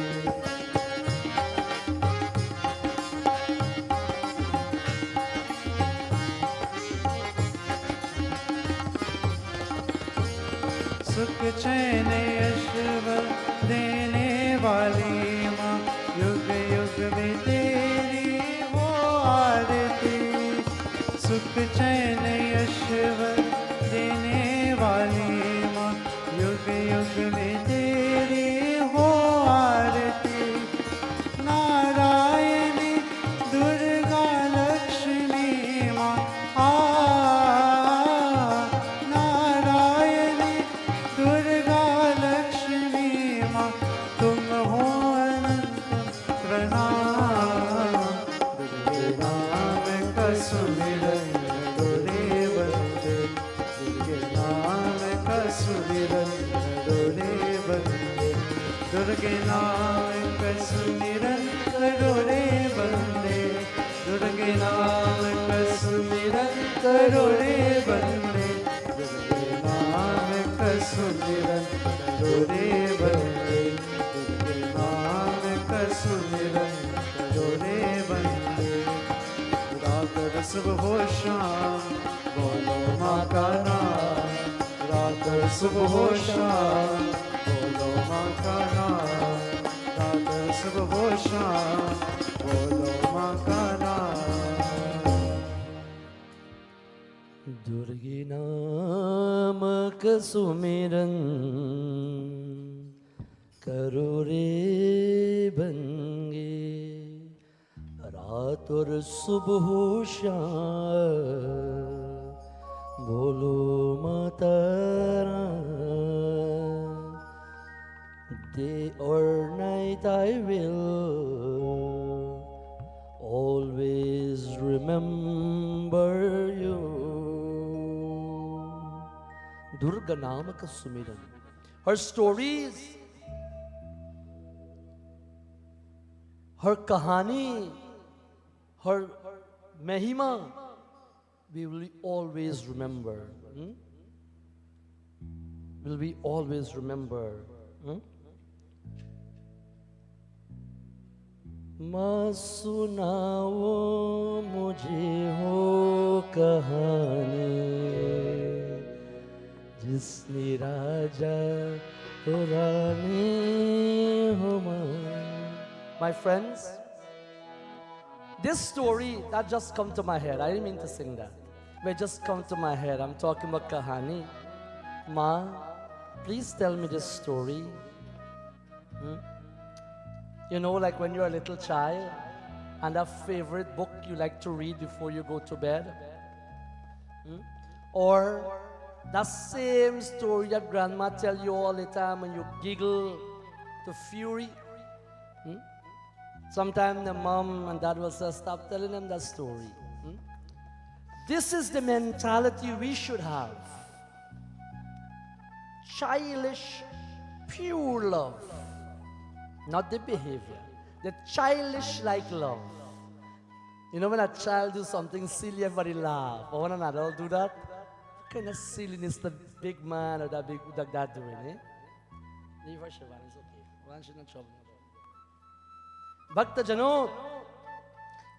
सुख चैन ऐश्वर्य देने वाली माँ, युग युग में तेरी हो आरती। सुख चैन ऐश्वर्य देने वाली माँ, युग युग में तेरी हो आरती। नारायणी दुर्गा लक्ष्मी माँ नारायणी दुर्गा लक्ष्मी माँ, तुम हो अनंत प्रणाम। दुर्गे नाम का सुमिरन करो रे बंदे, दुर्गे नाम का सुमिरन करो रे बंदे, दुर्गे नाम का सुमिरन करो रे बंदे, दुर्गे नाम का सुमिरन करो रे बंदे, दुर्गे नाम का सुमिरन करो रे बंदे, दुर्गे नाम का सुमिरन करो रे बंदे। रात और सुबह हो शाम बोलो माँ का नाम, रात और सुबह हो शाम बोलो माँ का नाम, रात और सुबह हो शाम बोलो माँ का नाम। दुर्गे नाम का सुमिरन करो रे बंगे, रात और सुबह हो शाम बोलो माता Ram. Day or night I will always remember you. Durga नाम का सुमिरन। Her stories, her कहानी, her Mahima, we will always remember. Will we always remember? माँ सुनाओ मुझे हो कहानी जिसने राजा हो रानी हो माँ. My friends, this story that just come to my head. I didn't mean to sing that, but it just come to my head. I'm talking about kahani. Ma, please tell me this story. You know, like when you're a little child and a favorite book you like to read before you go to bed. Or that same story that grandma tell you all the time and you giggle to fury. Sometimes the mom and dad will say, stop telling them that story. This is the mentality we should have. Childish, pure love. Not the behavior. The childish like love. You know when a child do something silly, everybody laugh. Or when an adult do that, what kind of silliness the big man or that big like that doing, eh? Leave her, Shivan, it's okay. One should not trouble. Bhakta Jano,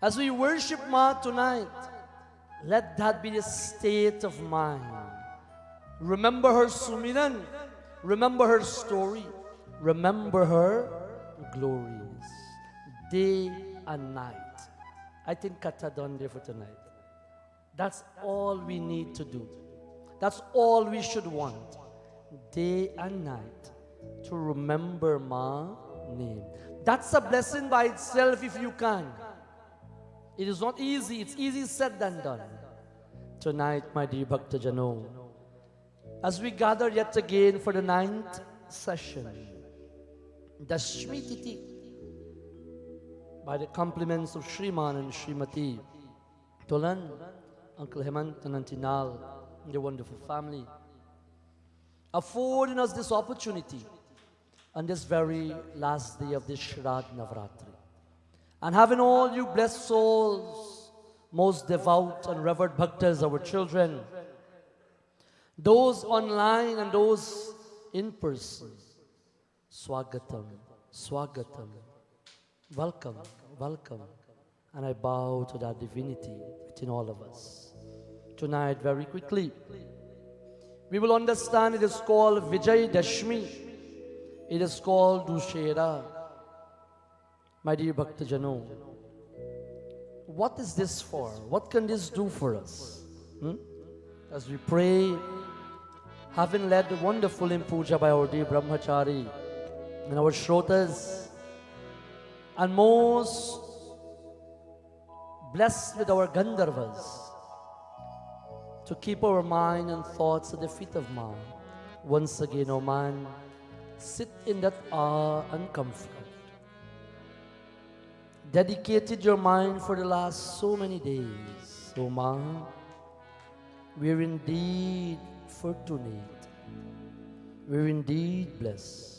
as we worship Ma tonight, let that be the state of mind. Remember her sumiran, remember her story, remember her glories, day and night. I think Katha done there for tonight. That's all we need to do. That's all we should want, day and night, to remember Ma name. That's a blessing by itself if you can. It is not easy. It's easy said than done. Tonight, my dear Bhakta Jano, as we gather yet again for the 9th session, Dashmi Titi, by the compliments of Shriman and Shrimati, Tolan, Uncle Hemant and Auntie Nal, and the wonderful family, affording us this opportunity on this very last day of this Sharad Navratri. And having all you blessed souls, most devout and revered bhaktas, our children, those online and those in person, Swagatam, Swagatam, welcome, welcome. And I bow to that divinity within all of us. Tonight, very quickly, we will understand it is called Vijay Dashmi. It is called Dushera. My dear Bhakta Jano, what is this for? What can this do for us? As we pray, having led the wonderful in puja by our dear Brahmachari and our Shrotas, and most blessed with our Gandharvas, to keep our mind and thoughts at the feet of Ma. Once again, O man, sit in that awe and comfort. Dedicated your mind for the last so many days. O Ma, we're indeed fortunate. We're indeed blessed.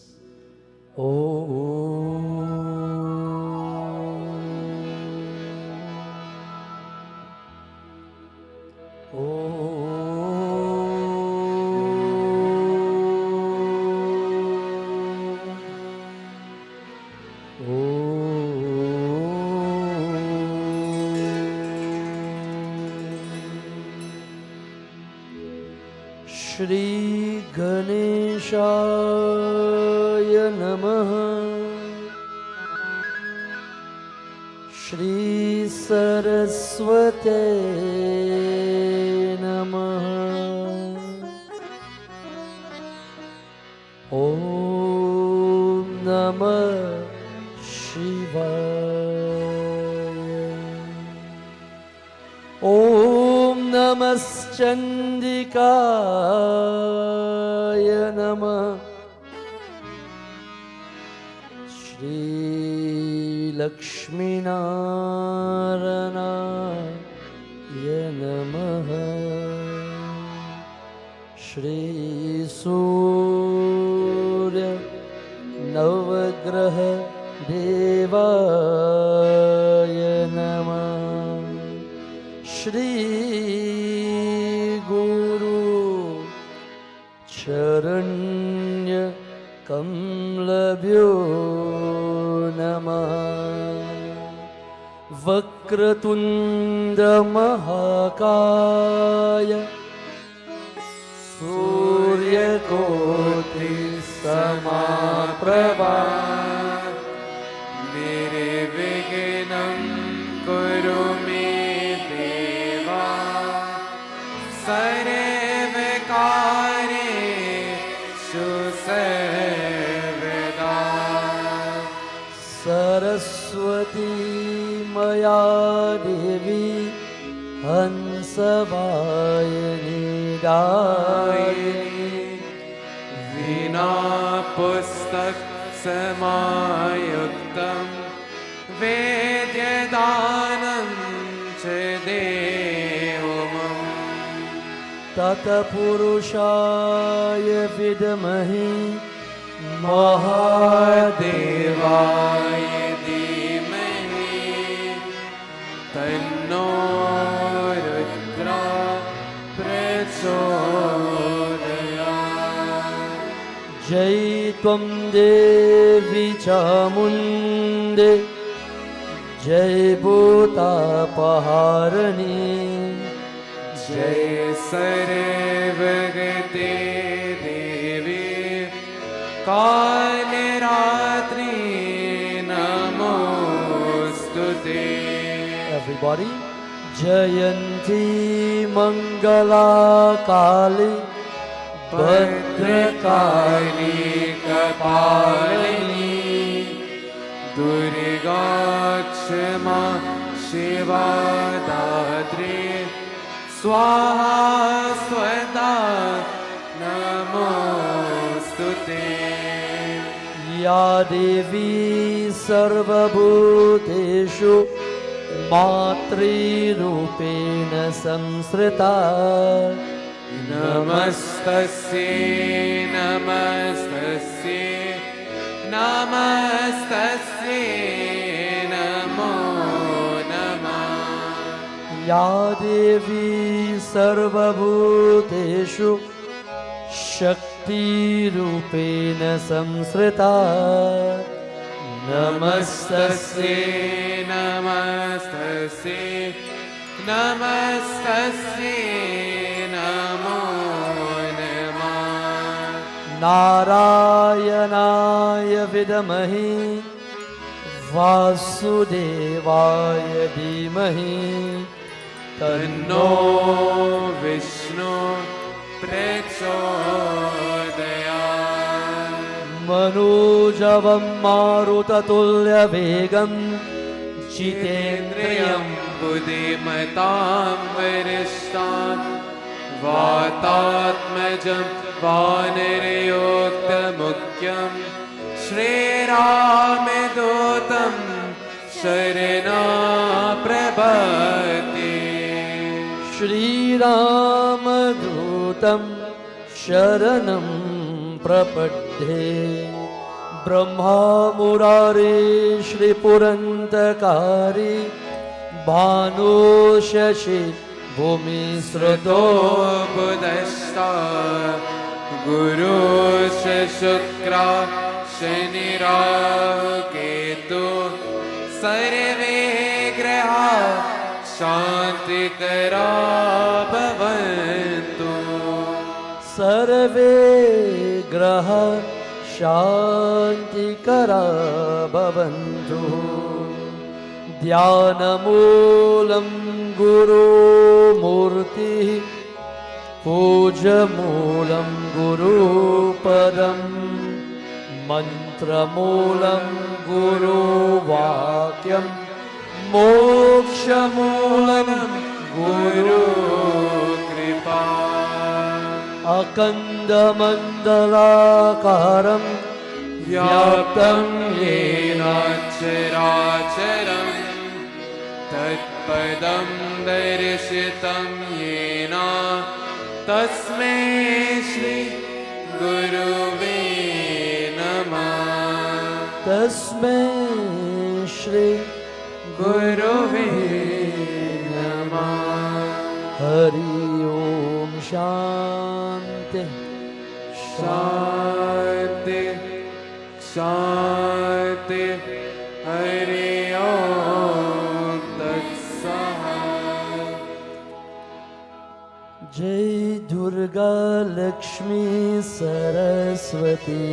Shri Ganeshaya Namaha, Shri Saraswate Namaha, Om Namah Shivaya, Om Namaschandikaya Namah, Shri Lakshmi Naranaya Namaha, Shri Surya Navagraha Devaya Namah, Shri Guru Charanya Kamlabhyo Namah Vakratunda Mahakaya Surya Koti Samaprabha Nirvignam Kuru me Deva Sarvakareshu Sarvada Saraswati Maya Devi Hansavayani Dayani Vina Pustak Samayuktam Vedyadanam Chedehumam Tata Purushaya Vidamahi Mahadevaya Devaya Dhimahi Tanno Rudra Prachodayat Jai Tvam Devi Chamunde Jai Bhuta Paharani Jai Sarvagate Devi Kaliratri Namostute Everybody Jayanti Mangala Kali Bhadrakali Kapalini Durga Kshama Shiva Datri Swaha Swada Namostute Ya Devi Sarvabhuteshu Matri Rupena Samsrita Namastasye Namastasye Namastasye Namo Namah Ya Devi Sarvabhuteshu Shakti Rupena Samsrita Namastasye Namastasye Namastasye Namo Namah Narayanaya Vidamahi Vasudevaya Dhimahi Tanno Vishnu Prachodayat Manujavam Marutatulya Vegam Jitendriyam Buddhimatam Varishtam Vatatmajam Vanirayoktamukyam Shri Ramadutam Sharana Prabhati Shri Ramadutam Sharanam Prapadhe Brahma Murari Shri Purantakari Bhanu Shashi Bhumi Srato Buddhasta Guru Shukra Shani Rahu Ketu Sarve Graha Shanti Kara Bhavantu Sarve Graha Shanti Kara Bhavantu Dhyanamulam Guru Murti Pujamulam Guru Padam Mantramulam Guru Vakyam Mokshamulam Guru Kripa Akandamandalakaram Vyaptam Yena Characharam Tatpadam Darshitam Yena Tasmai Shri Guruve Namah Tasmai Shri Guruve Namah Hari Om Shanti Shanti, Shanti, Hari Om Tat Saha. Jai Durga Lakshmi Saraswati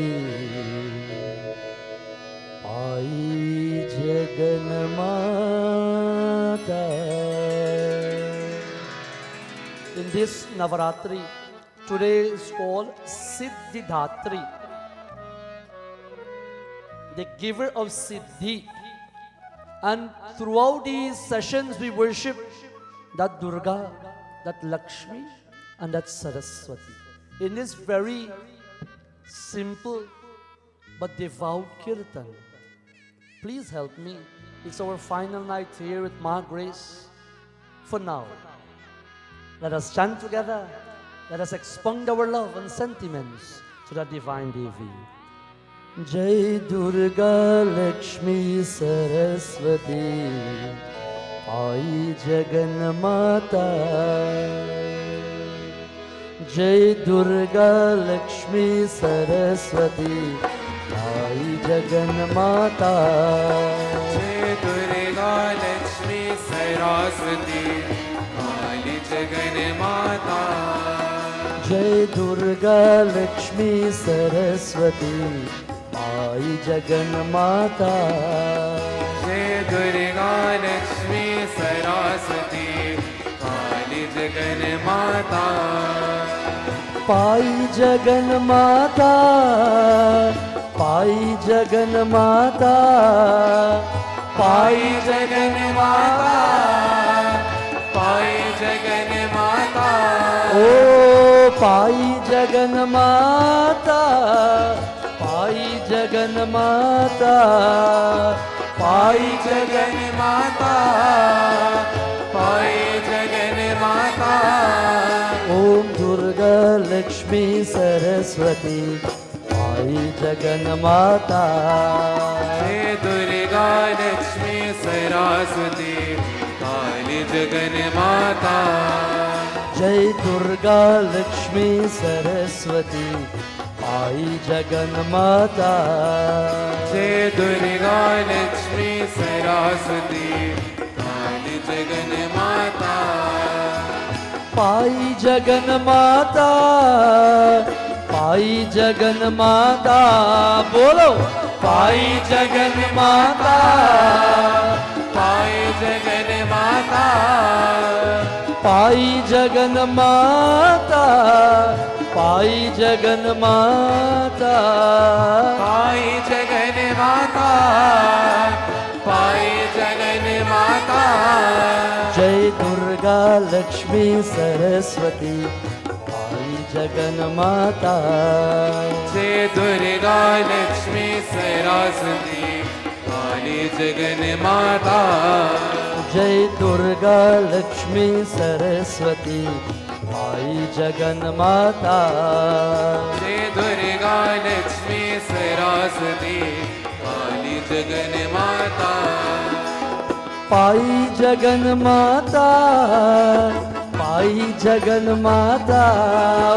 Ai Jagan Mata. In this Navratri, today is called Siddhi, the giver of siddhi. And throughout these sessions we worship that Durga, that Lakshmi and that Saraswati. In this very simple but devout kirtan. Please help me. It's our final night here with Ma Grace. For now, let us chant together. Let us expound our love and sentiments to the Divine Devi. Jai Durga Lakshmi Saraswati Ai Jagan Mata. Jai Durga Lakshmi Saraswati Ai Jagan Mata. Jai Durga Lakshmi Saraswati Kali Jagan Mata. Jai Durga Lakshmi Saraswati Ai Jagan Mata. Jai Durga Lakshmi Saraswati Kali Jagan Mata. Pai Jagan Mata, Pai Jagan Mata, Pai Jagan Mata, Pai Jagan Mata. Oh Pai Jagan Mata, Pai Jagan Mata, Pai Jagan Mata, Pai Jagan Mata. Om Durga Lakshmi Saraswati Pai Jagan Mata. Jai Durga Lakshmi Saraswati Kali Jagan Mata. Jai Durga Lakshmi Saraswati Pai Jagan Mata. Jai Durga Lakshmi Saraswati Kali Jagan Mata. Pai Jagan Mata, Pai Jagan Mata, bolo. Pai Jagan Mata, Pai Jagan Mata. Pai Jagan Mata, Pai Jagan Mata. Pai Jagan Mata, Pai Jagan Mata. Jai Durga Lakshmi Saraswati Pai Jagan Mata. Jai Durga Lakshmi Saraswati Kali Jagan Mata. Jai Durga Lakshmi Saraswati Pai Jagan Mata. Jai Durga Lakshmi Saraswati Kali Jagan Mata. Pai Jagan Mata, Pai Jagan Mata,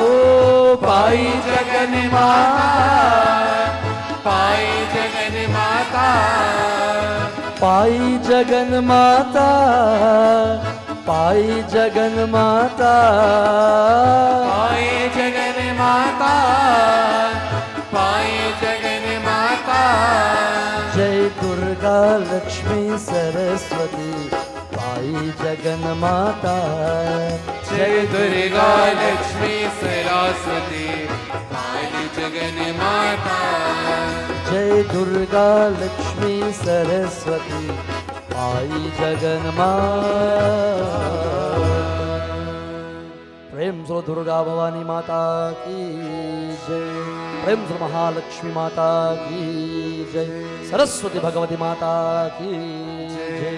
oh Pai Jagan Mata, Pai Jagan Mata. Pai Jagan Mata, Pai Jagan Mata. Pai Jagan Mata, Pai Jagan Mata. Jai Durga Lakshmi Saraswati Pai Jagan Mata. Jai Durga Lakshmi Saraswati Kali Jagan Mata. Jai Durga Lakshmi Saraswati Pai Jagan Mata. प्रेम से दुर्गा भवानी माता की जय, प्रेम से महालक्ष्मी माता की जय, सरस्वती भगवती माता की जय.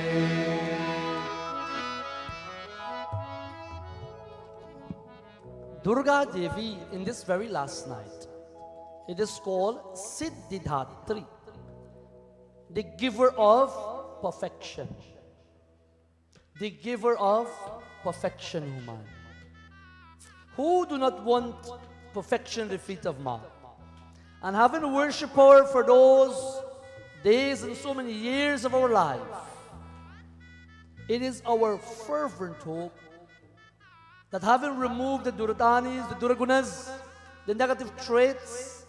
Durga Devi in this very last night, it is called Siddhi, the giver of perfection, the giver of perfection, human. Who do not want perfection at the feet of Ma? And having worshipped her for those days and so many years of our life, it is our fervent hope that having removed the duratanis, the duragunas, the negative traits,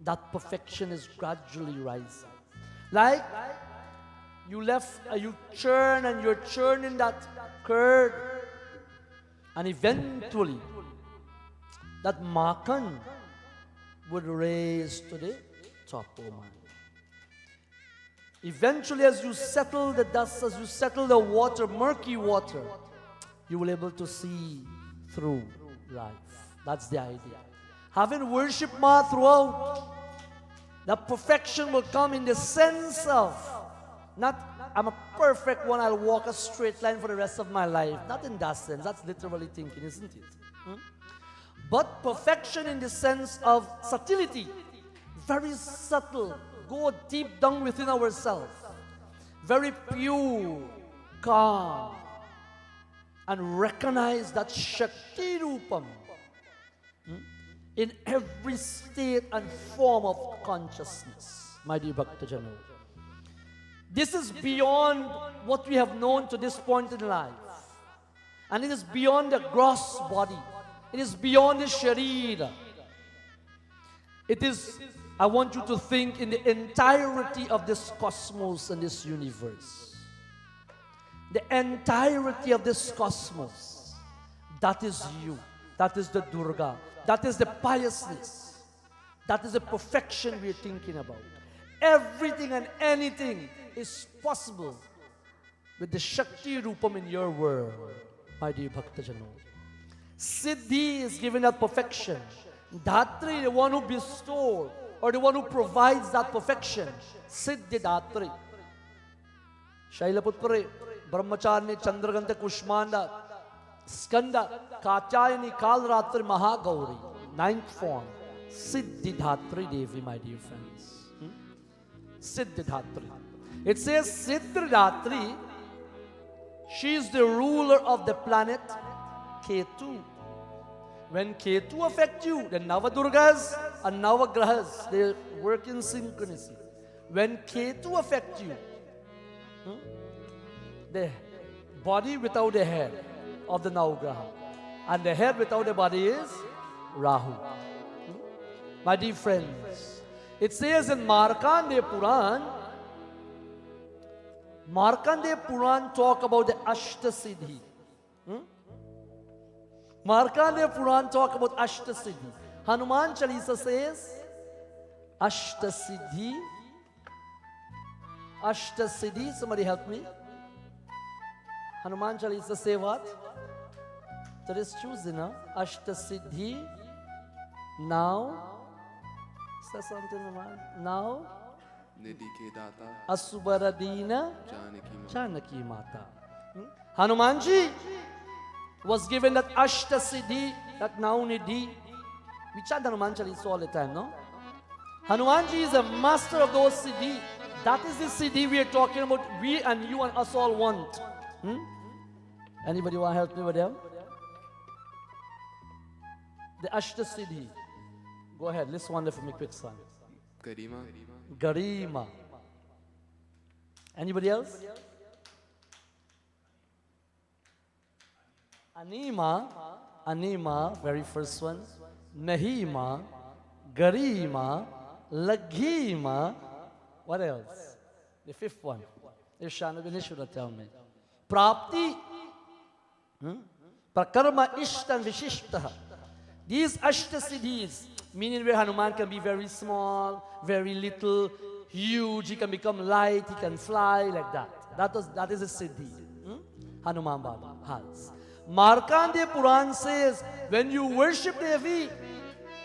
that perfection is gradually rising. Like you churn and you're churning that curd, and eventually that makan would raise to the top, oh man. Eventually, as you settle the dust, as you settle the water, murky water, you will be able to see through life. That's the idea. Having worshipped Ma throughout, the perfection will come in the sense of, not I'm a perfect one, I'll walk a straight line for the rest of my life. Not in that sense. That's literally thinking, isn't it? But perfection in the sense of subtlety. Very subtle. Go deep down within ourselves. Very pure, calm. And recognize that Shakti Rupam in every state and form of consciousness, my dear Bhaktajano. This is beyond what we have known to this point in life. And it is beyond the gross body. It is beyond the sharira. It is, I want you to think in the entirety of this cosmos and this universe. The entirety of this cosmos. That is you. That is the Durga. That is the piousness. That is the perfection we are thinking about. Everything and anything is possible with the Shakti Rupam in your world, my dear Bhaktajano. Siddhi is given that perfection. Dhatri, the one who bestowed or the one who provides that perfection. Siddhi Dhatri. Shailaputpare, Brahmacharya, Chandraganta, Kushmanda, Skanda, Katyayani, Kalratri, Mahagauri. Ninth form. Siddhi Dhatri Devi, my dear friends. Siddhi Dhatri. It says Siddhi Dhatri, she is the ruler of the planet Ketu. When Ketu affects you, the Navadurgas and Navagrahas, they work in synchronicity. When Ketu affects you, the body without the head of the Navagraha, and the head without the body is Rahu. My dear friends, it says in Markandeya Puran talk about the ashta siddhi. Markandeya Puran talk about ashta siddhi. Hanuman Chalisa says ashta siddhi, somebody help me. Hanuman Chalisa say what? That is choosing, huh? Ashta siddhi. Now, say something, Hanuman. Now, Nidhi ke data, Asubaradina Janaki Janaki Mata. Mata. Hanumanji was given that ashta siddhi, that now nidhi. We chant Hanuman Chalisa all the time, no? Hanumanji is a master of those siddhi. That is the siddhi we are talking about. We and you and us all want. Anybody want to help me with them? The ashta siddhi. Go ahead, list one for me, quick son. Garima, Garima. Anybody else? Anima, very first one. Nahima, Garima, Laghima. What else? The fifth one. Irshana Vinishura, tell me. Prapti. Prakarma Ishtan Vishishtaha. These ashta siddhis, meaning where Hanuman can be very small, very little, huge, he can become light, he can fly, like that. That is a siddhi. Hanuman Baba has. Markandeya Puran says, when you worship Devi,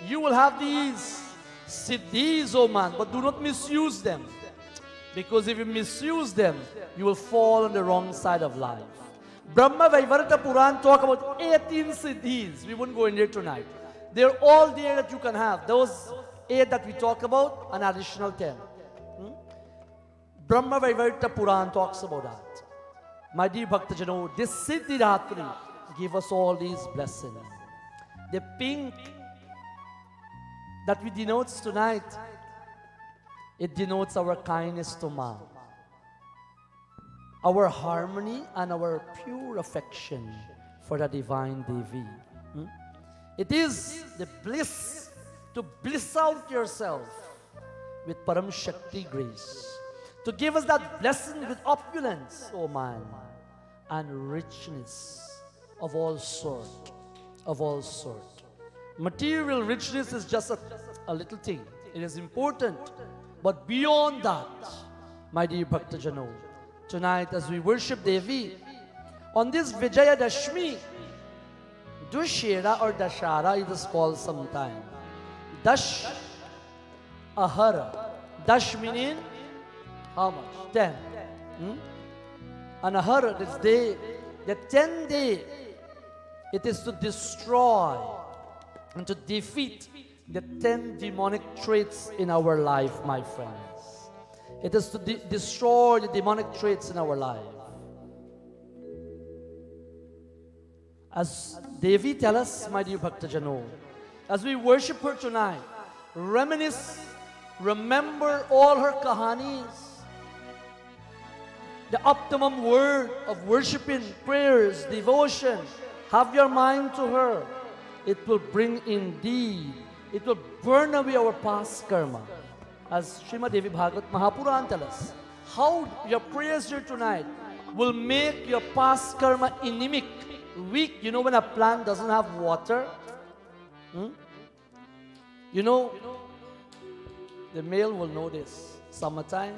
you will have these siddhis, oh man, but do not misuse them. Because if you misuse them, you will fall on the wrong side of life. Brahma Vaivarta Puran talk about 18 siddhis. We won't go in there tonight. They're all there that you can have. Those 8 that we talk about, an additional 10. Brahma Vaivarta Puran talks about that. My dear Bhaktajano, this Siddhi Ratri give us all these blessings. The pink that we denotes tonight, it denotes our kindness to Ma, our harmony and our pure affection for the divine Devi. It is the bliss to bliss out yourself with Param Shakti grace, to give us that blessing with opulence, oh man, and richness of all sort, of all sort. Material richness is just a little thing. It is important. But beyond that, my dear Bhaktajano, tonight as we worship Devi, on this Vijay Dashmi, Dushera or Dashara it is called sometime. Dash Ahara. Dash meaning how much? 10. And Ahara, this day, the 10th day, it is to destroy and to defeat the 10 demonic traits in our life, my friends. It is to destroy the demonic traits in our life. As Devi tell us, my dear Bhaktajano, as we worship her tonight, reminisce, remember all her kahanis, the optimum word of worshiping, prayers, devotion. Have your mind to her. It will bring indeed, it will burn away our past karma. As Srimad Devi Bhagavat Mahapuran tells us, how your prayers here tonight will make your past karma anemic, weak. You know when a plant doesn't have water? You know, the male will know this. Summertime,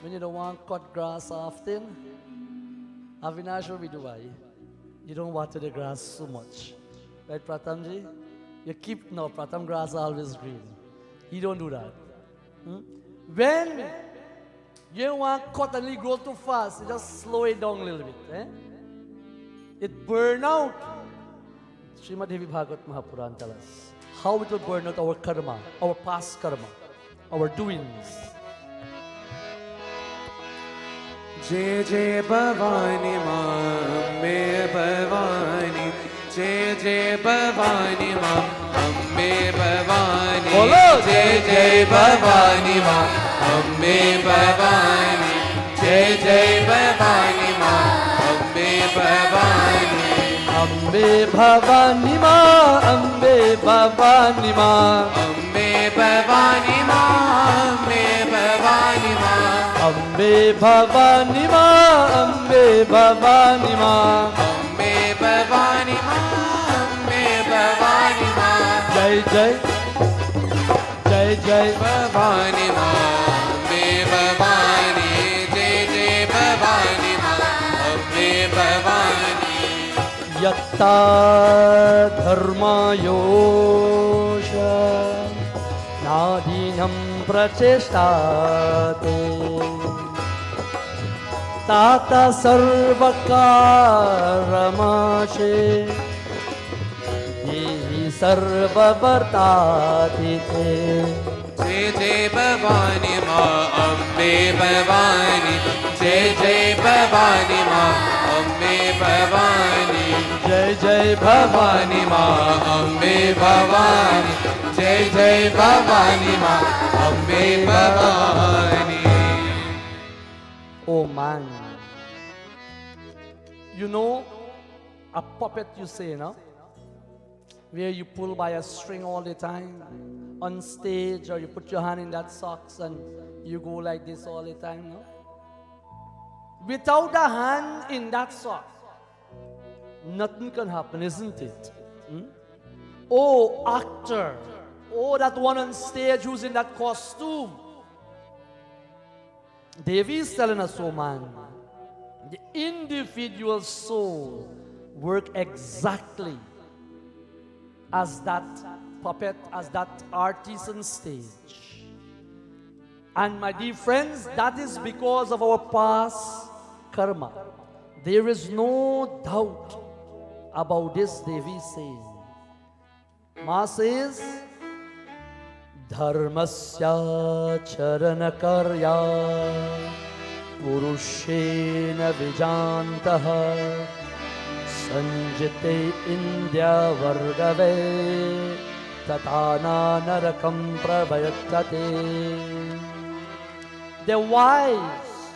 when you don't want to cut grass often, Avinash will be Dubai. You don't water the grass so much. Right, Pratamji? You keep, no, Pratam grass always green. You don't do that. When you don't want to cut and grow too fast, you just slow it down a little bit. It burn out. Srimad Devi Bhagavat Mahapuran tells us how it will burn out our karma, our past karma, our doings. जय जय भवानी माँ अम्बे भवानी, जय जय भवानी माँ अम्बे भवानी, जय जय भवानी माँ अम्बे भवानी, जय जय भवानी माँ अम्बे भवानी, अम्बे भवानी माँ, अम्बे भवानी माँ, अम्बे भवानी माँ, अम्बे भवानी माँ, अम्बे भवानी माँ, अम्बे भवानी माँ, अम्बे भवानी माँ, अम्बे भवानी माँ, जय जय जय जय भवानी माँ अम्बे भवानी, जय जय भवानी माँ अम्बे भवानी, यत्ता धर्मयोष नादीनं प्रचेष्टाते ताता सर्वकारमाशे देहि सर्ववर्तादिते। जय जय भवानी माँ अम्बे भवानी, जय जय भवानी माँ अम्बे भवानी, जय जय भवानी माँ अम्बे भवानी, जय जय भवानी माँ Ambe Bhavani. Oh man, you know a puppet, you say, no? Where you pull by a string all the time on stage, or you put your hand in that socks and you go like this all the time, no? Without a hand in that sock, nothing can happen, isn't it? Oh, actor, oh, that one on stage who's in that costume. Devi is telling us, oh man, the individual soul work exactly as that puppet, as that artist on stage. And my dear friends, that is because of our past karma. There is no doubt about this, Devi says. Ma says, Dharmasya charana karya Purushena Vijantaha Sanjite Indya Vargave Tatana Narakam Pravayatate. They're wise.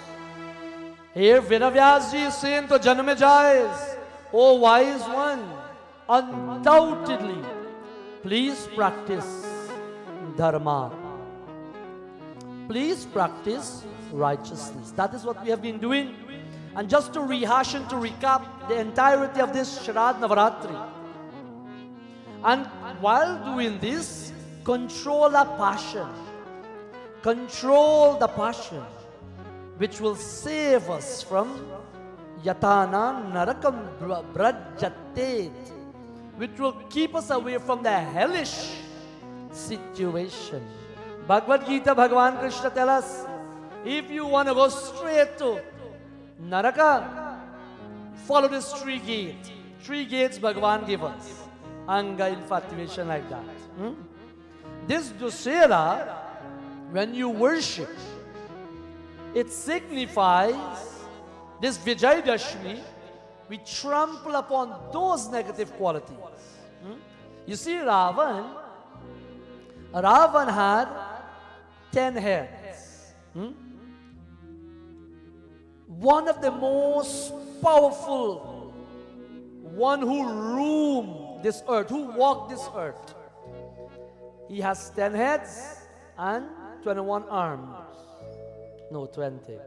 Here Vedavyasji is saying to Janamejais, O wise one, undoubtedly, please practice dharma. Please practice righteousness. That is what we have been doing. And just to rehash and to recap the entirety of this Sharad Navratri. And while doing this, control our passion. Control the passion, which will save us from yatana narakam brajatet, which will keep us away from the hellish situation. Bhagavad Gita, Bhagavan Krishna tells us, if you want to go straight to naraka, follow this three gates. Three gates Bhagavan gave us. Anga, infatuation, like that. This Dussehra, when you worship, it signifies this Vijay Dashmi, we trample upon those negative qualities. You see, Ravan had 10 heads. One of the most powerful, one who roamed this earth, who walked this earth. He has 10 heads and 21 arms. No, 20.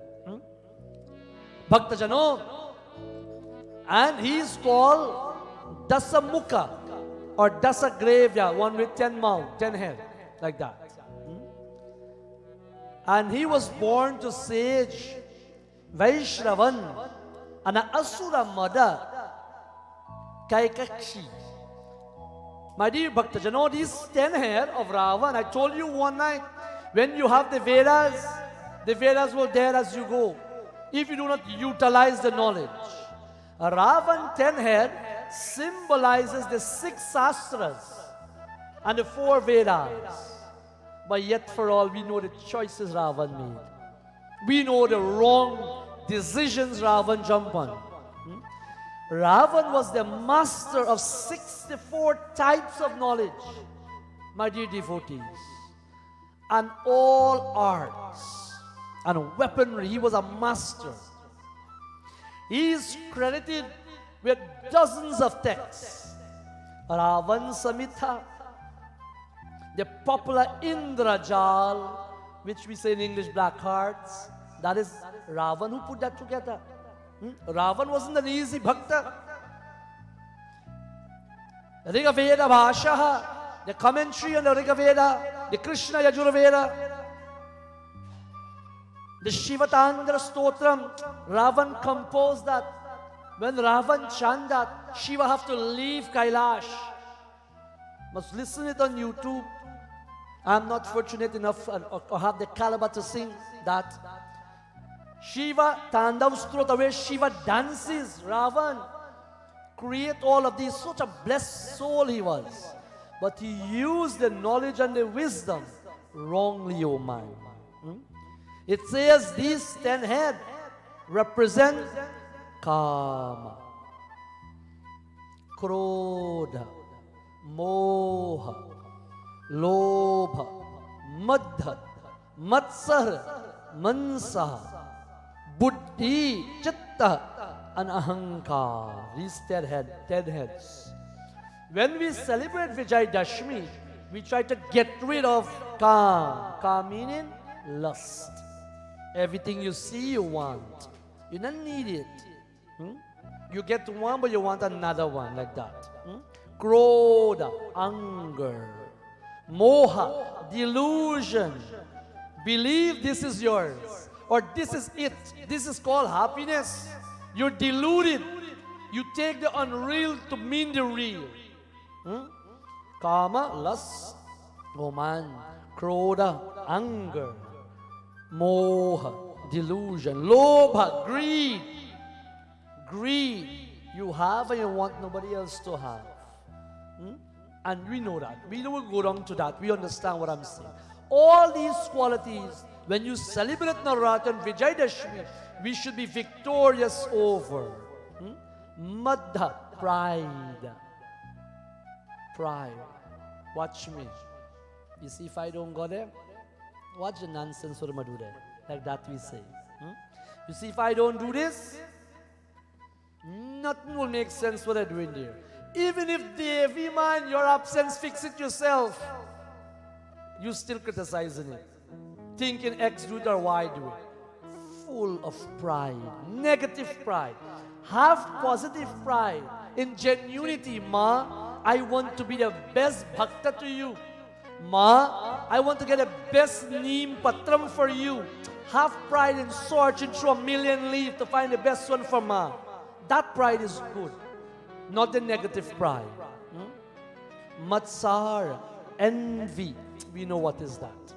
Bhaktajano. And he is called Dasamukha or Dasagravya, one with 10 mouths, 10 heads, like that. And he was born to sage Vaishravan and Asura mother Kaikakshi. My dear Bhaktajano, these 10 heads of Ravan, I told you one night, when you have the Vedas will there as you go. If you do not utilize the knowledge. Ravan 10 head symbolizes the 6 Shastras and the 4 Vedas. But yet for all, we know the choices Ravan made. We know the wrong decisions Ravan jumped on. Ravan was the master of 64 types of knowledge, my dear devotees. And all arts and weaponry, he was a master. He is credited with dozens of texts. Ravan Samhita, the popular Indrajal, which we say in English black hearts, that is Ravan who put that together. Ravan wasn't an easy bhakta. Rigaveda Bhashaha, the commentary on the Rigaveda, the Krishna Yajurveda, the Shivatandra Stotram, Ravan composed that. When Ravan chant that, Shiva have to leave Kailash. Must listen it on YouTube. I'm not fortunate enough or have the caliber to sing that. Shiva Tandav Strota, where Shiva dances, Ravan create all of these. Such a blessed soul he was. But he used the knowledge and the wisdom wrongly, O man. It says these 10 heads represent Kama, Krodha, Moha, Lobha, Madha, Matsar, Mansa, Buddhi, Chitta, and Ahankar. These 10 heads. When we celebrate Vijay Dashmi, we try to get rid of Kam. Kam meaning lust. Everything you see, you want. You don't need it. You get one, but you want another one, like that. Krodha, anger. Moha, delusion. Believe this is yours, or this is it. This is called happiness. You're deluded. You take the unreal to mean the real. Kama, lust. Oh man. Krodha, anger. Moha, delusion. Lobha, greed. Greed. You have and you want nobody else to have. And we know that. We don't go wrong to that. We understand what I'm saying. All these qualities, when you celebrate Navratri and Vijay Dashmi, we should be victorious over. Madha, pride. Pride. Watch me. You see, if I don't go there, watch the nonsense what am I do there? Like that we say. You see, if I don't do this, nothing will make sense what I'm doing there. Even if Devi man, your absence, fix it yourself, you still criticizing it. Thinking X do it or Y do it. Full of pride, negative pride. Have positive pride, in genuinity. Ma, I want to be the best bhakta to you. Ma, I want to get the best neem patram for you. Have pride in searching through a million leaves to find the best one for Ma. That pride is good, not the negative pride. Matsar, envy. We know what is that.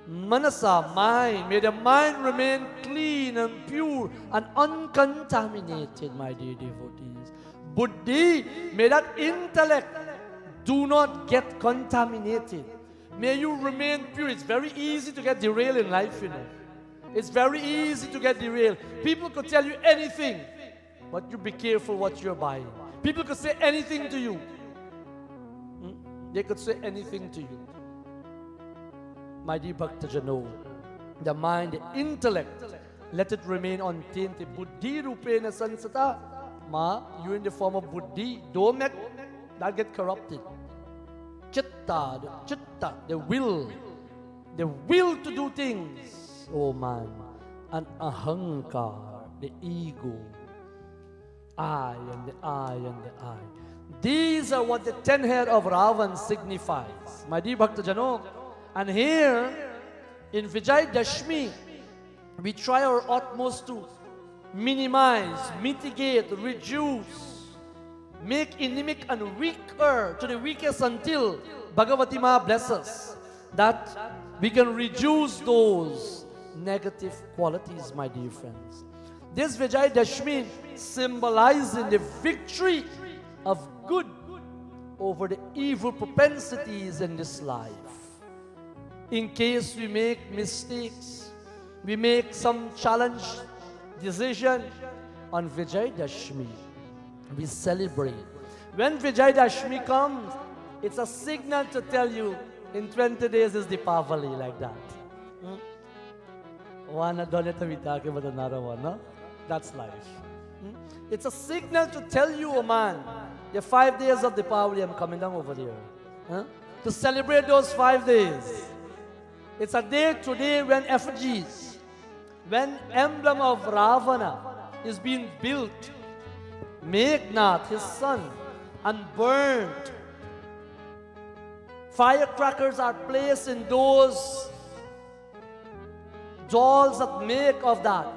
Manasa, mind. May the mind remain clean and pure and uncontaminated, my dear devotees. Buddhi, may that intellect do not get contaminated. May you remain pure. It's very easy to get derailed in life, you know. It's very easy to get derailed. People could tell you anything, but you be careful what you're buying. People could say anything to you. They could say anything to you. My dear Bhaktajano, the mind, the intellect, let it remain untainted. Buddhi rupena sansata. Ma, you're in the form of buddhi. Don't make that get corrupted. Chitta, the will to do things. Oh man, and ahankar, the ego. I and the I and the I. These are what the 10 head of Ravan signifies. My dear Bhaktajano, and here in Vijay Dashmi, we try our utmost to minimize, mitigate, reduce, make inimic and weaker to the weakest until Bhagavati Ma bless us, that we can reduce those negative qualities, my dear friends. This Vijay Dashmi symbolizing the victory of good over the evil propensities in this life. In case we make mistakes, we make some challenge decision on Vijay Dashmi, we celebrate. When Vijay Dashmi comes, it's a signal to tell you in 20 days is Deepavali, like that. One done it, we talk about another one, no? That's life. It's a signal to tell you, oh man, the 5 days of Deepavali, I'm coming down over there. To celebrate those 5 days. It's a day today when effigies, when emblem of Ravana is being built, Meghnad, his son, and burnt. Firecrackers are placed in those dolls that make of that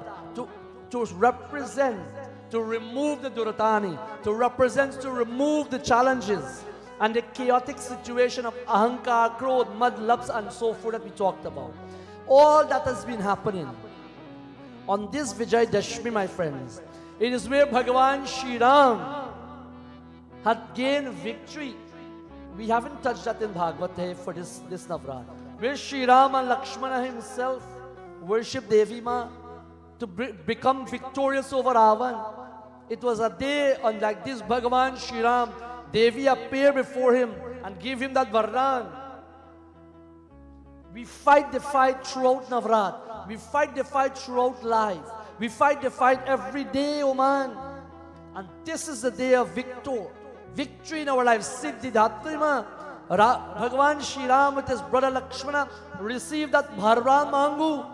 to represent, to remove the Duratani, to represent, to remove the challenges and the chaotic situation of ahankar, krodh, mad, labs, and so forth that we talked about. All that has been happening on this Vijay Dashmi, my friends. It is where Bhagavan Shri Ram had gained victory. We haven't touched that in Bhagavata for this Navratri. Where Shri Ram and Lakshmana himself worship Devi Ma to become victorious over Ravan. It was a day on like this, Bhagavan Shri Ram, Devi appeared before him and gave him that Vardhan. We fight the fight throughout Navratri. We fight the fight throughout life. We fight the fight every day, oh man. And this is the day of victory in our lives. Siddhi Dhatrima. Bhagavan Shri Ram with his brother Lakshmana received that Bharvan Mangu,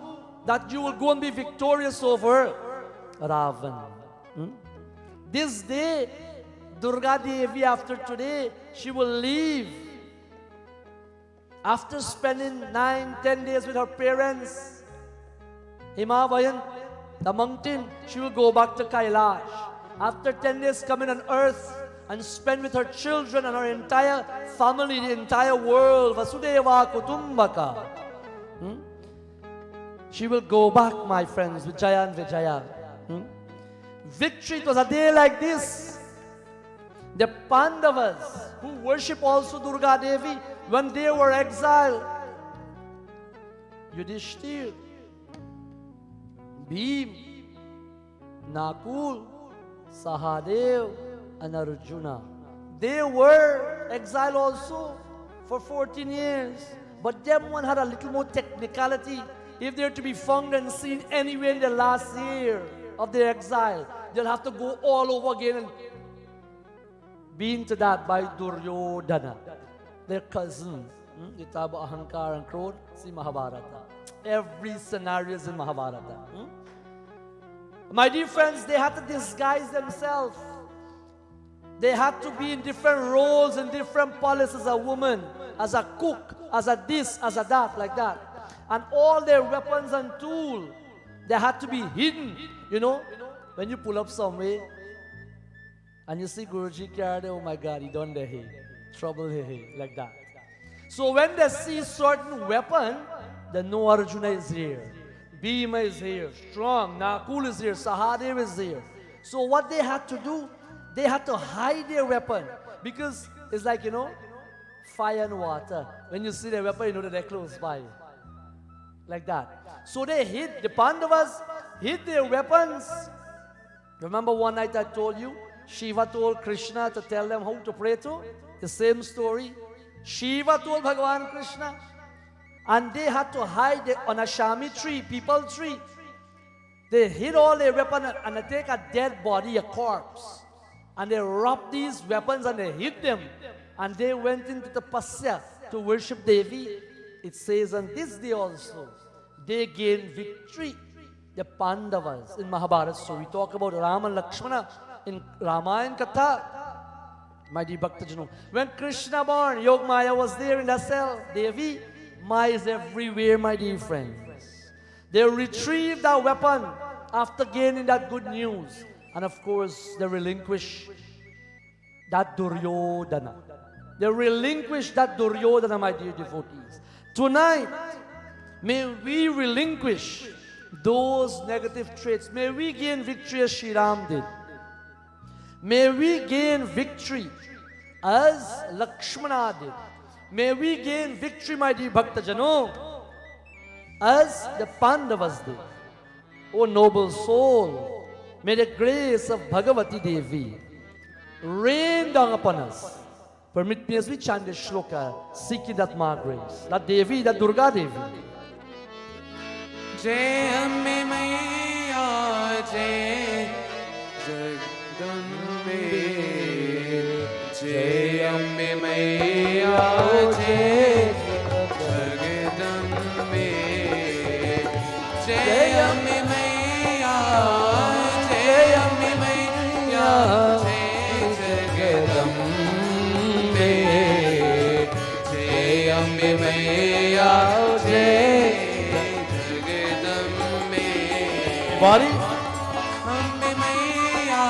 that you will go and be victorious over Ravan. This day, Durga Devi, after today, she will leave. After spending 9-10 days with her parents, Himavayan, the mountain, she will go back to Kailash. After 10 days coming on earth and spend with her children and her entire family, the entire world, Vasudeva Kutumbaka. She will go back, my friends, Vijaya and Vijaya. Victory, it was a day like this. The Pandavas, who worship also Durga Devi, when they were exiled, Yudhishthir, Bhim, Nakul, Sahadev, and Arjuna. They were exiled also for 14 years. But them one had a little more technicality. If they're to be found and seen anywhere in the last year of their exile, they'll have to go all over again and been to that by Duryodhana, their cousin. You talk about Ahankar and Krodh, see Mahabharata. Every scenario is in Mahabharata. My dear friends, they had to disguise themselves. They had to be in different roles and different policies, as a woman, as a cook, as a this, as a that, like that. And all their weapons and tools, they had to be hidden. You know, when you pull up somewhere and you see Guruji carried, oh my God, he done the hay, trouble hay, like that. So when they see certain weapon, they know Arjuna is here, Bhima is here, strong, Nakul is here, Sahadev is here. So what they had to do, they had to hide their weapon, because it's like, you know, fire and water. When you see their weapon, you know that they're close by. Like that. So they hid, the Pandavas hid their weapons. Remember one night I told you, Shiva told Krishna to tell them how to pray to? The same story. Shiva told Bhagavan Krishna. And they had to hide it on a shami tree, people tree. They hid all their weapons and they take a dead body, a corpse. And they robbed these weapons and they hid them. And they went into the pasya to worship Devi. It says on this day also, they gained victory. The Pandavas in Mahabharata. So we talk about Rama and Lakshmana in Ramayana Katha. My dear Bhaktajano, when Krishna born, Yogmaya was there in the cell. Devi, Maya is everywhere, my dear friends. They retrieved that weapon after gaining that good news. And of course, they relinquished that Duryodhana. They relinquished that Duryodhana, my dear devotees. Tonight, may we relinquish those negative traits. May we gain victory as Shri Ram did. May we gain victory as Lakshmana did. May we gain victory, my dear Bhaktajano, as the Pandavas did. O noble soul, may the grace of Bhagavati Devi rain down upon us. Permit me as we chant the shloka, seeking that Ma grace, that Devi, that Durga Devi. Jai Ambe Maiya, Jai Jagdambe, Jai Ambe Maiya, Jai Jagdambe, Jai Ambe Maiya, Jai Ambe Maiya, Jai Jagdambe, Jai Ambe Maiya, Jai Body. Ambe Maiya,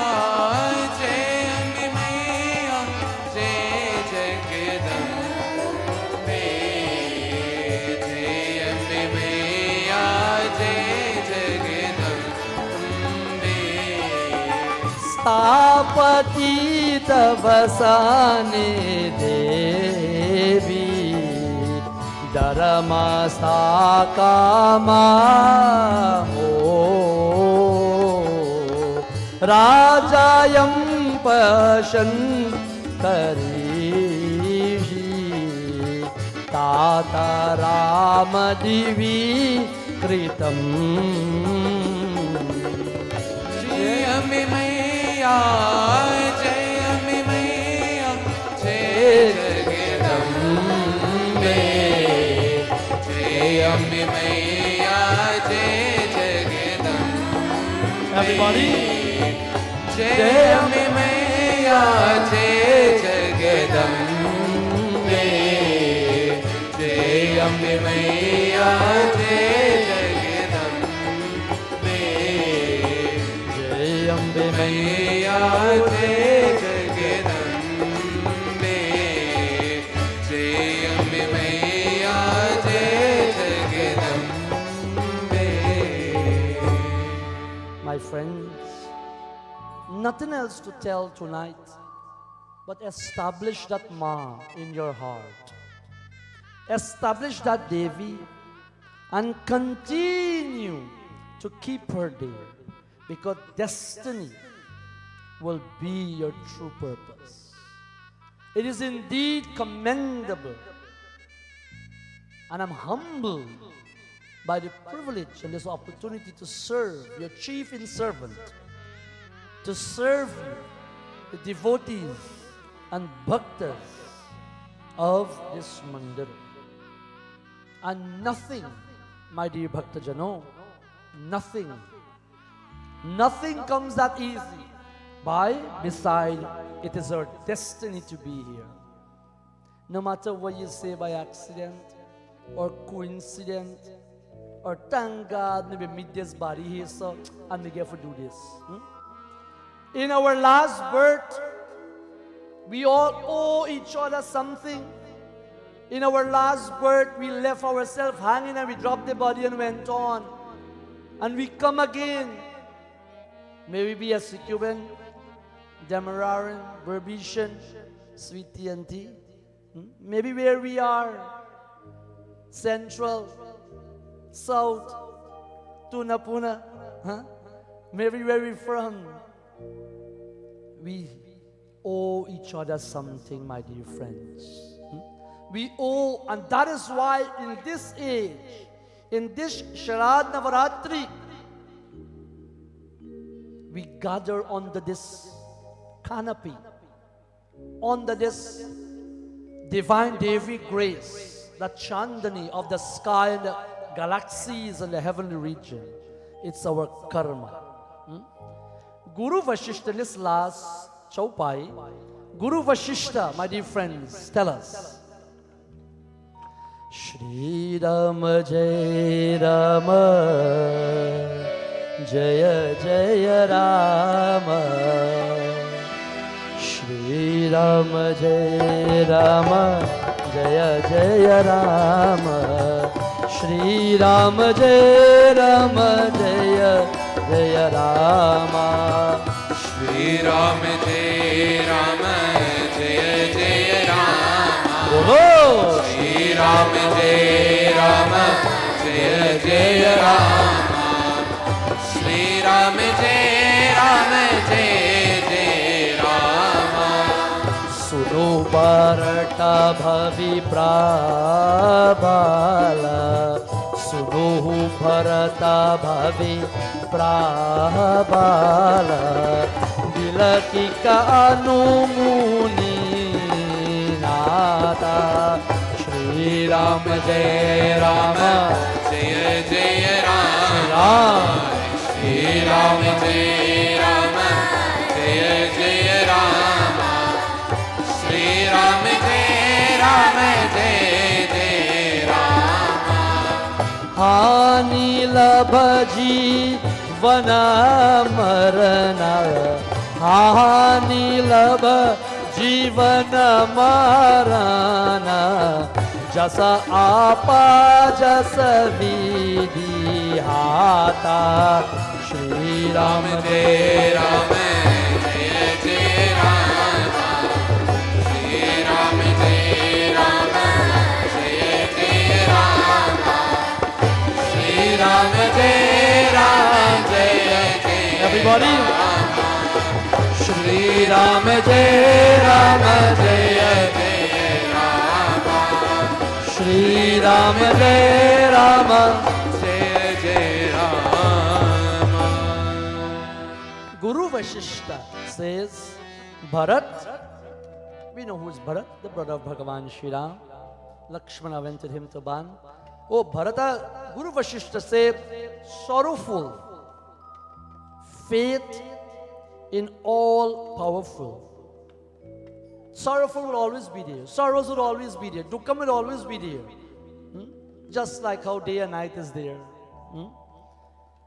Jai Ambe Maiya, Jai Jagdambe, Jai Ambe Maiya, Jai Jagdambe. Stapati tavasane Devi Dharma Sakama Ho Rajayam Pashan Karishi Tata Ramadivi Kritam Jai Ambe Maiya, Jai Ambe Maiya, Jai Jagdambe, Jai Ambe Maiya, Jai Jagdambe. Everybody. Jai Ambe Maiya, Jai Jagdambe, Jai Ambe Maiya, Jai Jagdambe, Jai Ambe Maiya, Jai Jagdambe, Jai Ambe Maiya, Jai Jagdambe. My friends, nothing else to tell tonight, but establish that Ma in your heart. Establish that Devi and continue to keep her there, because destiny will be your true purpose. It is indeed commendable, and I'm humbled by the privilege and this opportunity to serve your chief in servant, to serve you, the devotees and bhaktas of this mandir. And nothing, my dear Bhaktajano, nothing comes that easy beside it is our destiny to be here. No matter what you say by accident or coincidence, or thank God, maybe meet this body here, so I'm going to do this. In our last birth, we all owe each other something. In our last birth, we left ourselves hanging and we dropped the body and went on. And we come again. May we be a Succuban, Demerara, Burbician, Sweet TNT. Maybe where we are, Central, South, Tunapuna, maybe where we're from. We owe each other something, my dear friends. We owe, and that is why in this age, in this Sharad Navratri, we gather under this canopy, under this divine Devi grace, the Chandani of the sky and the galaxies and the heavenly region. It's our karma. Guru Vashishta, in this last chaupai, Guru Vashishta, my dear friends, tell us. Shri Rama Jai Rama, Jaya Jaya Rama. Shri Rama Jai Rama, Jaya Jaya Rama. Shri Rama Jai Rama, Jaya Jaya Rama. Shri Rama Jai Rama, Jaya Jaya Rama. Bolo! Shri Rama Jai Rama, Jaya Jaya Rama. Shri Rama Jai Rama, Jaya Jaya Rama. Suno Bharata Bhavi Prabhala, Suno Bharata Bhavi Prabhala, Dilakika Anumuni Nata. Shri Rama Jai Rama, Jaya Jaya Rama. Shri Rama Jai Rama, Jaya Jaya Rama. Shri Rama Jai Rama, Jaya Jaya Rama. Hani labhaji vana marana, Hani labha jivana marana, Jasa apa jasa vidhi hata. Shri Rama Jai Rama, Jaya Jaya Rama. Shri Rama Jai Rama, Jaya Jaya Rama. Shri Rama Jai Rama, Jaya Jaya everybody. Rama. Shri Rama Jai Rama, Jaya Jaya Rama. Shri Rama Jai Rama. Jaya Jaya Rama. Guru Vashishta says, Bharat, we know who is Bharat, the brother of Bhagavan Shri Ram. Lakshmana went to him to ban. Oh Bharata, Guru Vashishta said, sorrowful, faith in all powerful. Sorrowful will always be there. Sorrows will always be there. Dukkha will always be there. Just like how day and night is there.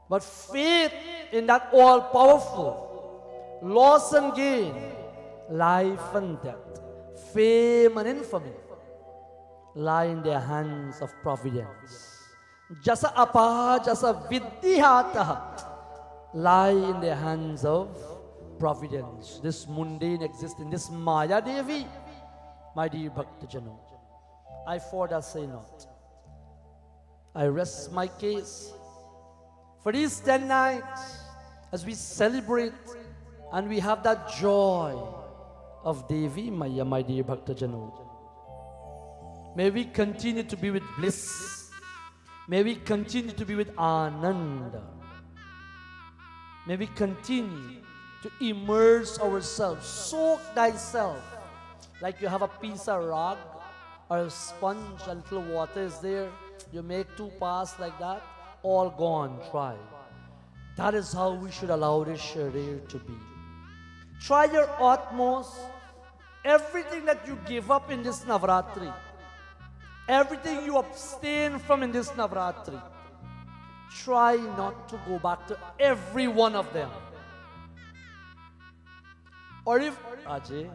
But faith in that all powerful, loss and gain, life and death, fame and infamy, lie in their hands of providence. Jasa apaha, jasa viddhihataha, lie in the hands of providence. This mundane existence, this Maya Devi, my dear Bhaktajano, I for that say not. I rest my case, For these 10 nights, as we celebrate and we have that joy of Devi Maya, my dear Bhaktajano, may we continue to be with bliss. May we continue to be with Ananda. May we continue to immerse ourselves, soak thyself, like you have a piece of rock or a sponge, a little water is there, you make two pass like that, all gone, dry. That is how we should allow this sharir to be. Try your utmost. Everything that you give up in this Navratri, everything you abstain from in this Navratri, try not to go back to every one of them. Or if Ajay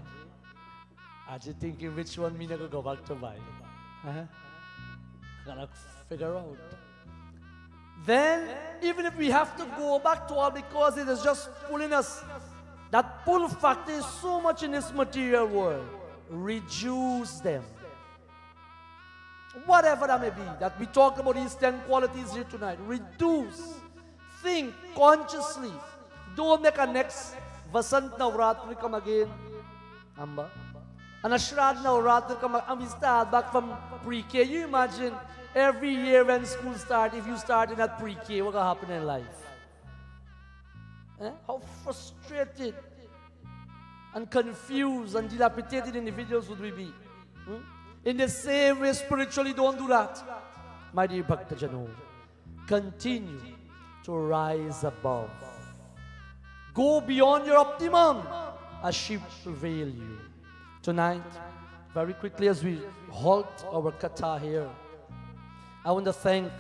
thinking which one me never go back to buy. Gotta figure out. Then, even if we have to go back to all because it is just pulling us, that pull factor is so much in this material world. Reduce them. Whatever that may be, that we talk about these 10 qualities here tonight. Reduce. Think consciously. Don't make a next Vasant Navratri come again. Amba. And a Sharad Navratri come again. And we start back from pre-K. You imagine every year when school starts, if you start in that pre-K, what will happen in life? How frustrated and confused and dilapidated individuals would we be? In the same way, spiritually, don't do that. My dear Bhaktajano, continue to rise above. Go beyond your optimum as she prevail you. Tonight, very quickly as we halt our katha here, I want to thank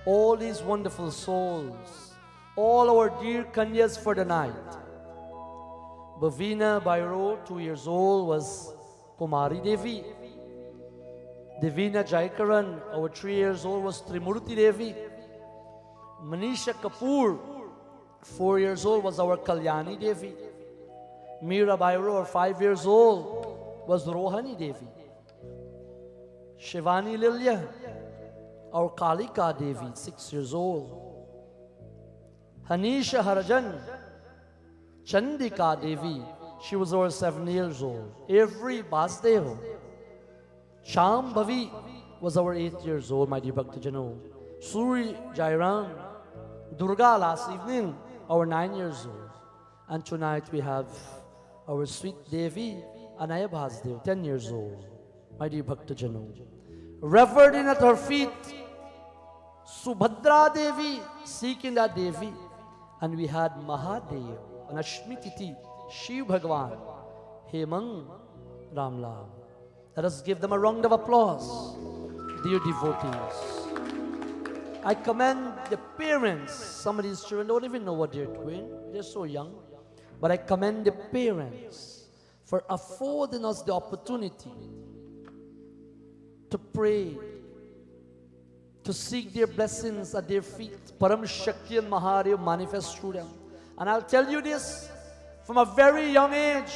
all these wonderful souls, all our dear Kanyas for the night. Bhavina Bairo, 2 years old, was Kumari Devi. Devina Jaikaran, our 3 years old, was Trimurti Devi. Manisha Kapoor, 4 years old, was our Kalyani Devi. Meera Bairo, our 5 years old, was Rohani Devi. Shivani Lilya, our Kalika Devi, 6 years old. Hanisha Harajan, Chandika Devi, she was over 7 years old. Every Basdev. Sham Bhavi was our 8 years old, my dear Bhaktajano. Suri Jairam, Durga last evening, our 9 years old. And tonight we have our sweet Devi, Anaya Bhasdev, 10 years old, my dear Bhaktajano. Revered in at her feet, Subhadra Devi, seeking that Devi. And we had Mahadev, and Ashmititi, Shiv Bhagwan, Hemang Ramlal. Let us give them a round of applause, dear devotees. I commend the parents. Some of these children don't even know what they're doing. They're so young. But I commend the parents for affording us the opportunity to pray, to seek their blessings at their feet. Param Shakti and Mahadev manifest through them. And I'll tell you this, from a very young age,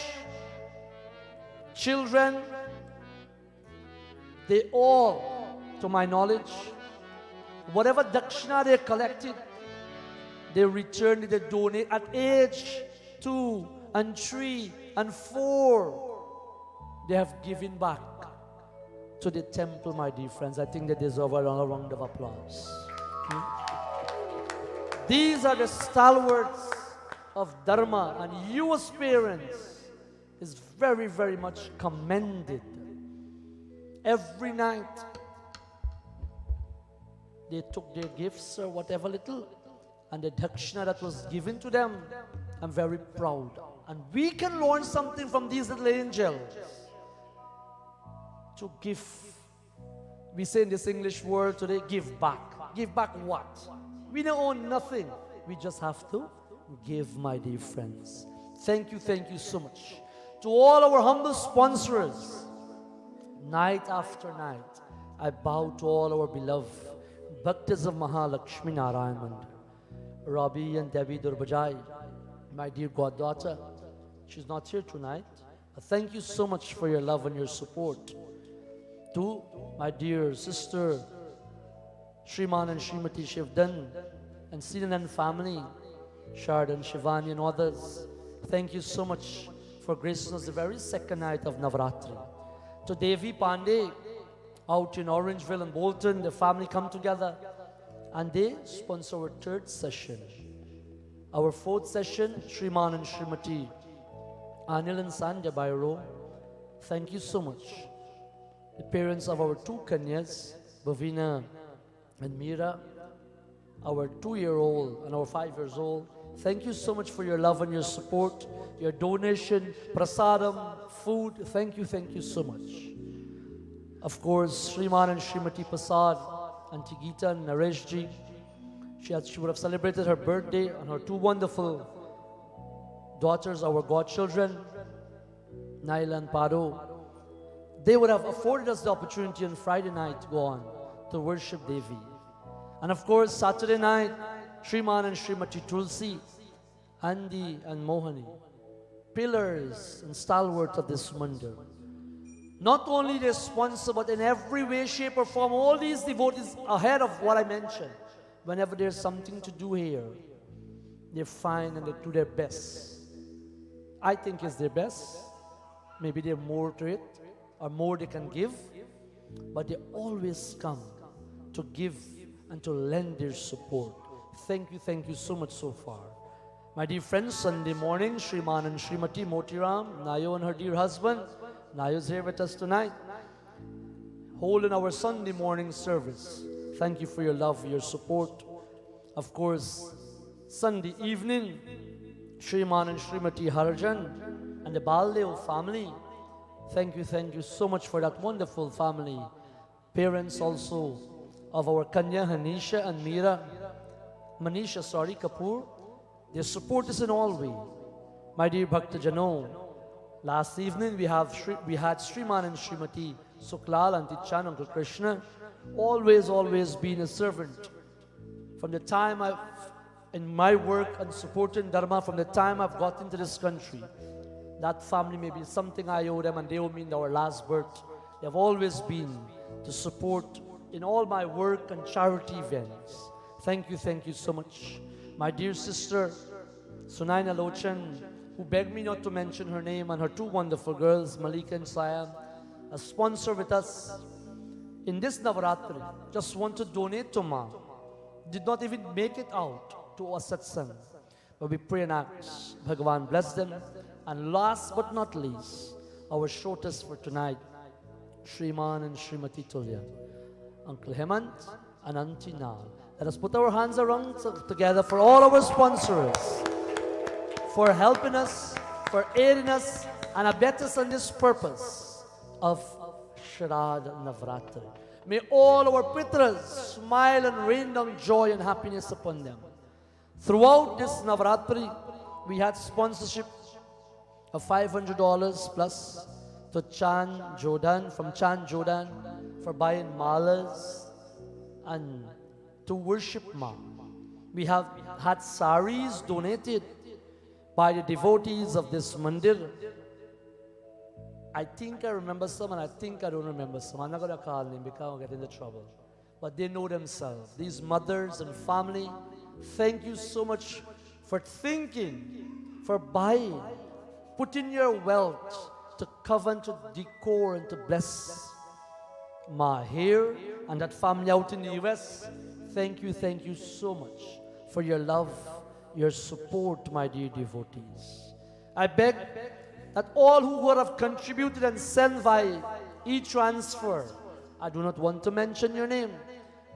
children, they all, to my knowledge, whatever dakshina they collected, they returned it, they donate at age 2 and 3 and 4. They have given back to the temple, my dear friends. I think they deserve a round of applause. These are the stalwarts of Dharma, and you as parents is very, very much commended. Every night, they took their gifts or whatever little, and the dakshina that was given to them, I'm very proud. And we can learn something from these little angels. To give, we say in this English word today, give back. Give back what? We don't own nothing. We just have to give, my dear friends. Thank you so much. To all our humble sponsors, night after night, I bow to all our beloved Bhaktas of Mahalakshmi Narayan Mandir. Rabi and Devi Durbajai, my dear goddaughter, she's not here tonight. Thank you so much for your love and your support. To my dear sister, Shriman and Shrimati, she have done and Sinan and family, Sharad and Shivani and others, thank you so much for gracing us the very second night of Navratri. To Devi Pandey, out in Orangeville and Bolton, the family come together and they sponsor our third session. Our fourth session, Shriman and Shrimati Anil and Sandhya Bairo, thank you so much. The parents of our two Kanyas, Bhavina and Meera, our 2-year-old and our 5 years old, thank you so much for your love and your support, your donation, prasadam, food, thank you so much. Of course, Shriman and Shrimati Prasad, Auntie Geeta and Nareshji, she would have celebrated her birthday and her 2 wonderful daughters, our godchildren, Naila and Paro. They would have afforded us the opportunity on Friday night to go on to worship Devi. And of course, Saturday night, Shriman and Shrimati Tulsi, Andy and Mohani, pillars and stalwarts of this mandir. Not only they sponsor, but in every way, shape or form, all these devotees ahead of what I mentioned. Whenever there's something to do here, they find and they do their best. I think it's their best. Maybe there's more to it, or more they can give, but they always come to give and to lend their support. Thank you so much so far. My dear friends, Sunday morning, Shriman and Shrimati Motiram, Nayo and her dear husband, Nayo's here with us tonight, holding our Sunday morning service. Thank you for your love, your support. Of course, Sunday evening, Shriman and Shrimati Harjan and the Baldeo family, thank you so much for that wonderful family. Parents also of our Kanya, Manisha Kapoor, they support us in all ways. My dear Bhakta Jano, last evening we had Shriman and Shrimati Suklal and Tichan, Uncle Krishna, always been a servant. From the time in my work and supporting Dharma, from the time I've got into this country, that family may be something I owe them and they owe me in our last birth. They have always been to support in all my work and charity events. Thank you so much. My dear sister, Sunaina Lochan, who begged me not to mention her name, and her 2 wonderful girls, Malika and Siam, a sponsor with us in this Navratri, just want to donate to Ma. Did not even make it out to a satsang. But we pray and ask, Bhagavan bless them. And last but not least, our shortest for tonight, Shriman and Shrimati Tulya, Uncle Hemant and Auntie Nal. Let us put our hands around together for all our sponsors, for helping us, for aiding us, and abet us on this purpose of Sharad Navratri. May all our Pitras smile and rain down joy and happiness upon them. Throughout this Navratri, we had sponsorship of $500 plus to Chan Jordan, from Chan Jordan, for buying malas and to worship Ma. We have had saris donated by the devotees of this mandir. I think I remember some and I think I don't remember some. I'm not going to call them because I'll get into trouble. But they know themselves. These mothers and family, thank you so much for thinking, for buying, putting your wealth to cover and to decor and to bless Ma here and that family out in the US. Thank you so much for your love, your support, my dear devotees. I beg that all who would have contributed and sent via e-transfer, I do not want to mention your name,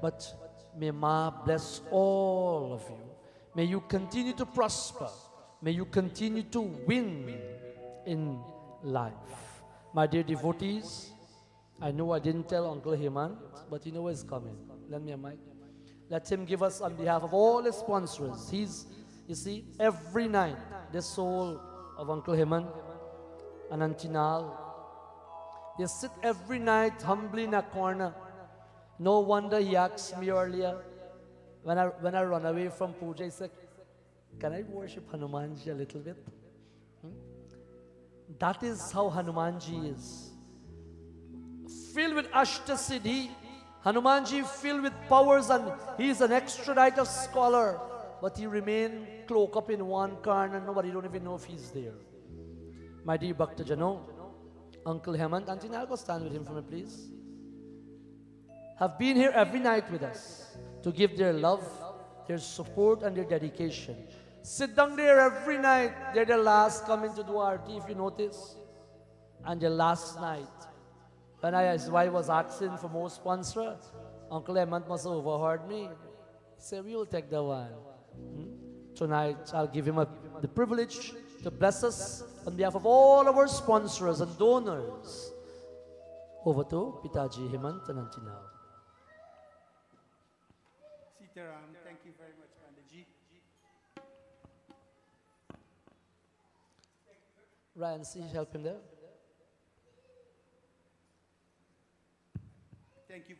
but may Ma bless all of you. May you continue to prosper. May you continue to win in life. My dear devotees, I know I didn't tell Uncle Hemant, but you know what's coming. Lend me a mic. Let him give us on behalf of all the sponsors. You see, every night, the soul of Uncle Hemant and Auntie Nal, they sit every night humbly in a corner. No wonder he asked me earlier, when I run away from puja, he said, can I worship Hanumanji a little bit? That is how Hanumanji is. Filled with ashta siddhi, Hanumanji filled with powers, and he is an extradited scholar, but he remained cloaked up in one corner and nobody don't even know if he's there. My dear Bhaktajano, Uncle Hemant, Auntie Nal, go stand with him for me, please. Have been here every night with us to give their love, their support, and their dedication. Sit down there every night. They're the last coming to do RT, if you notice. And the last night, when his wife was asking for more sponsor, Uncle Hemant must have overheard me. He said, we will take that one. Tonight, I'll give him the privilege to bless us on behalf of all our sponsors and donors. Over to Pitaji Hemant and Auntie Nal. Sitaram, thank you very much, Panditji. Ryan, see, help him there. Thank you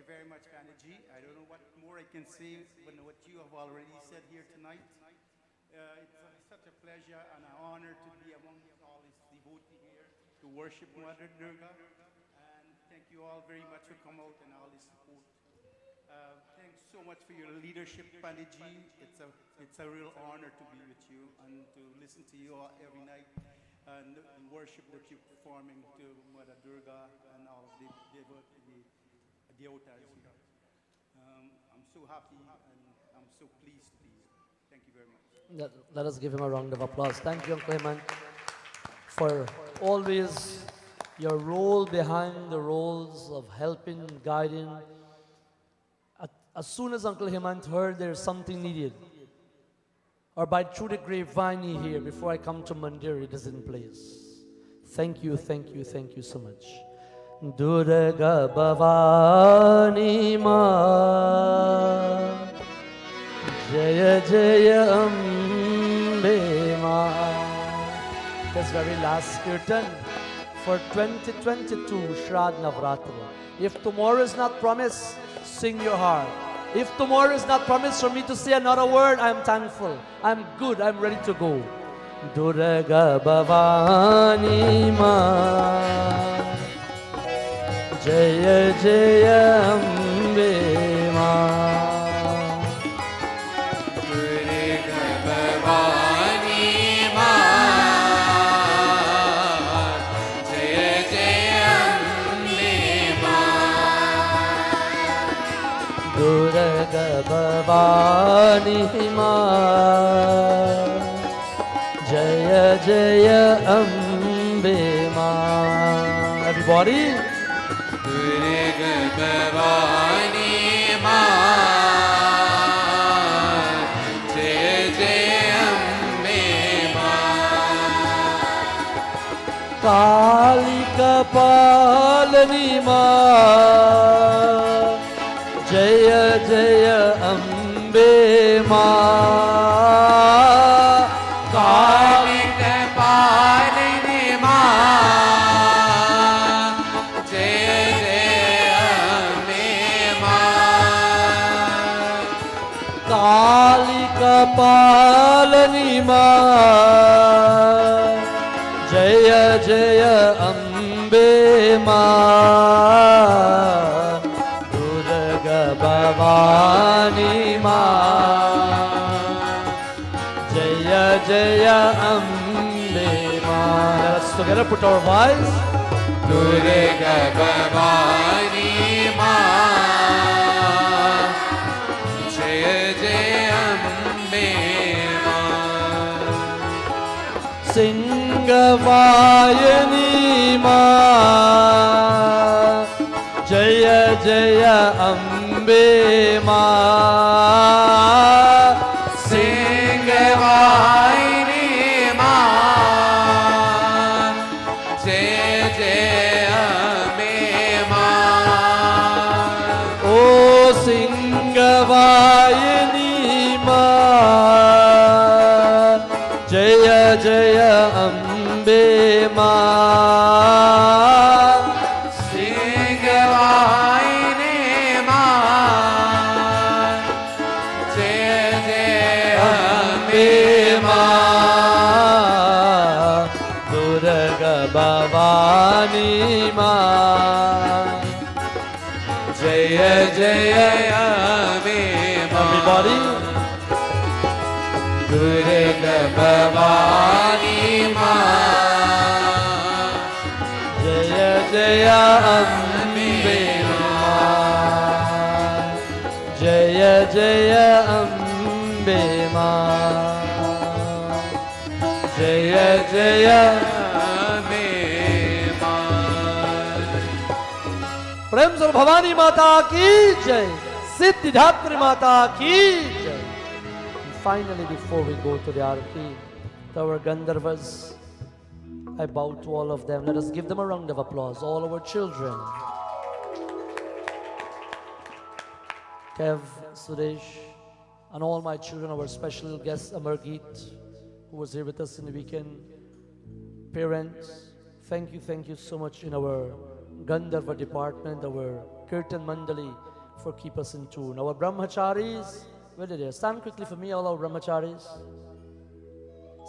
very much, Panditji. I don't know what more I can say than what you have already said here tonight. It's such a pleasure and an honor to be among all these devotees here to worship Mother Durga. And thank you all very much for coming out and all this support. Thanks so much for your leadership, Panditji. It's a real honor to be with you and to listen to you all every night and the worship that you're performing to Mother Durga and all of the devotees here. I'm so happy and I'm so pleased to be here. Thank you very much. Let us give him a round of applause. Thank you, Uncle Hemant, for always your role behind the roles of helping, guiding. As soon as Uncle Hemant heard there's something needed, or by through the grapevine he hear, before I come to Mandir, it is in place. Thank you, thank you, thank you so much. Durga Bhavani Ma, Jaya Jaya Ambe Ma. This very last kirtan for 2022 Sharad Navratri. If tomorrow is not promised, sing your heart. If tomorrow is not promised for me to say another word, I'm thankful. I'm good. I'm ready to go. Durga Bhavani Ma, Jaya Jaya Ambe Ma. Durga Bhavani Ma, Jaya Jaya Ambe Ma. Everybody. Durga Bhavani Ma, Jaya Jaya Ambe Ma. Kali Kapalani Ma, Jaya Jaya Ambe Ma. Kali Kapalani Ma, Jaya Jaya Ambe Ma. Kali Kapalani Ma, Jaya Jaya Ambe Ma. Bhavani Ma, Jaya Jaya Ambe Ma. Let's together put our voice. Durga Bhavani Ma, Jaya Jaya Ambe Ma. Singhavayani Ma, Jaya Jaya Ambe Ma. Singhavayani Ma, Jaya Jaya Ambe Ma. Oh, Singhavayani Ma, Jaya Jaya Ambe Ma. Bhavani Ma, Jaya जय अम्बे मां Everybody. Durga Bhavani मां जय जय अम्बे मां जय जय अम्बे मां जय जय अम्बे मां प्रेम से भवानी माता की जय सिद्धिदात्री माता की जय. And finally, before we go to the Arati, to our Gandharvas, I bow to all of them. Let us give them a round of applause, all our children. Kev, Suresh, and all my children, our special guest Amargeet, who was here with us in the weekend. Parents, thank you so much in our Gandharva department, our Kirtan Mandali, for keep us in tune. Our Brahmacharis, where are they? Stand quickly for me, all our Brahmacharis.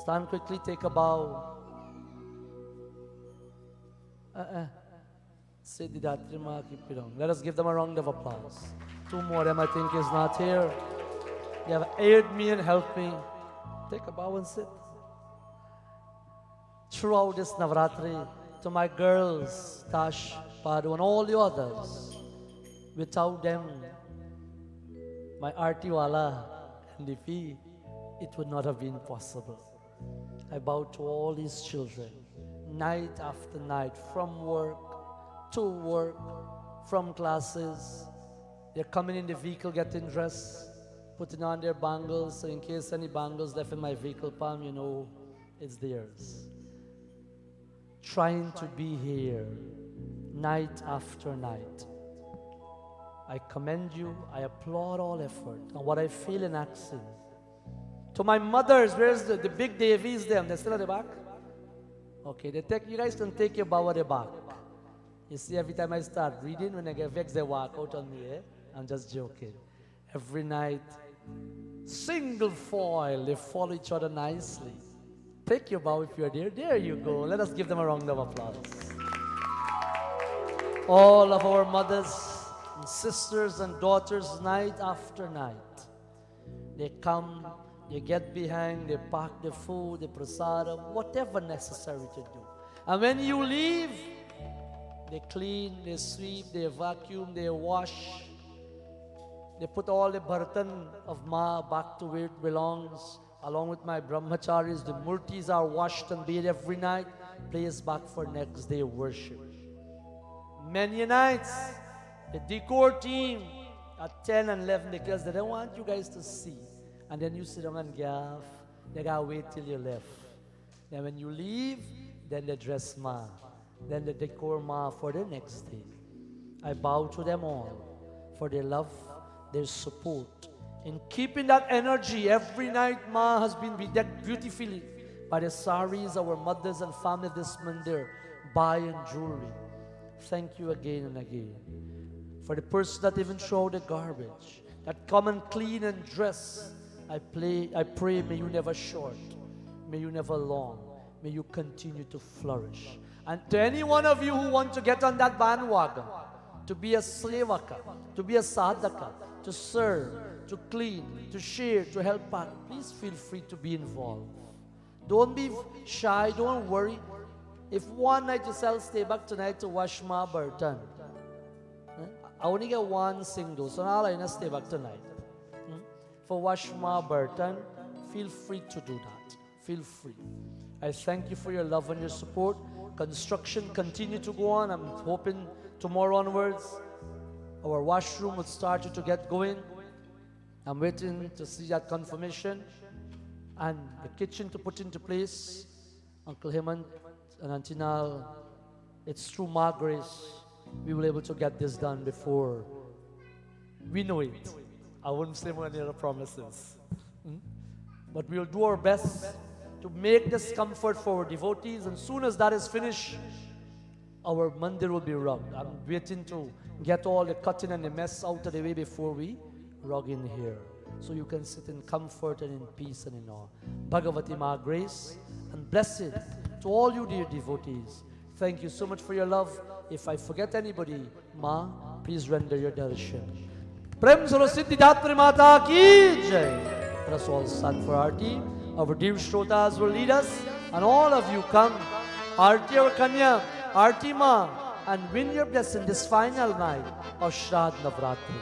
Stand quickly, take a bow. Siddhi Ma, keep it on. Let us give them a round of applause. Two more, them I think is not here. You have aided me and helped me. Take a bow and sit. Throughout this Navratri, to my girls, Tash, Padu, and all the others, without them, my Artiwala and Lipi, it would not have been possible. I bow to all these children, night after night, from work to work, from classes. They're coming in the vehicle, getting dressed, putting on their bangles, so in case any bangles left in my vehicle palm, you know it's theirs. Trying to be here night after night. I commend you, I applaud all effort, and what I feel in action. To my mothers, where's the big Davies them? They're still at the back? Okay, you guys can take your bow at the back. You see, every time I start reading, when I get vexed, they walk out on me, eh? I'm just joking. Every night, single foil, they follow each other nicely. Take your bow if you're there. There you go. Let us give them a round of applause. All of our mothers and sisters and daughters, night after night, they come, they get behind, they pack the food, the prasadam, whatever necessary to do. And when you leave, they clean, they sweep, they vacuum, they wash. They put all the burden of Ma back to where it belongs. Along with my brahmacharis, the murtis are washed and bathed every night, placed back for next day worship. Many nights, the decor team at 10 and 11 because they don't want you guys to see. And then you sit down and gaff. They gotta wait till you left. Then when you leave, then they dress Ma. Then they decor Ma for the next day. I bow to them all for their love, their support. In keeping that energy, every night Ma has been bedecked beautifully by the saris our mothers and family of this mandir buy and jewelry. Thank you again and again. For the person that even throw the garbage, that come and clean and dress, I pray may you never short, may you never long, may you continue to flourish. And to any one of you who want to get on that bandwagon, to be a sevaka, to be a sadhaka, to serve, to clean, to share, to help out, please feel free to be involved. Don't be shy, don't worry. If one night you stay back tonight to wash my burden, I only get one single, so now I stay back tonight. For wash my burden, feel free to do that. Feel free. I thank you for your love and your support. Construction continue to go on. I'm hoping tomorrow onwards, our washroom will start to get going. I'm waiting to see that confirmation. And the kitchen to put into place. Uncle Hemant and Auntie Nal, it's through my grace we will be able to get this done before we know it. I wouldn't say more other promises. But we'll do our best to make this comfort for our devotees, and soon as that is finished, our mandir will be rugged. I'm waiting to get all the cutting and the mess out of the way before we rug in here, so you can sit in comfort and in peace and in awe. Bhagavati Ma grace and blessed to all you dear devotees. Thank you so much for your love. If I forget anybody, Ma, Please render your darshan. Prem Saro Siddhi Mata ki jai. Let us all stand for Aarti. Our dear Shrotas will lead us, and all of you come. Aarti our Kanya, Aarti Ma, and win your blessing this final night of Sharad Navratri.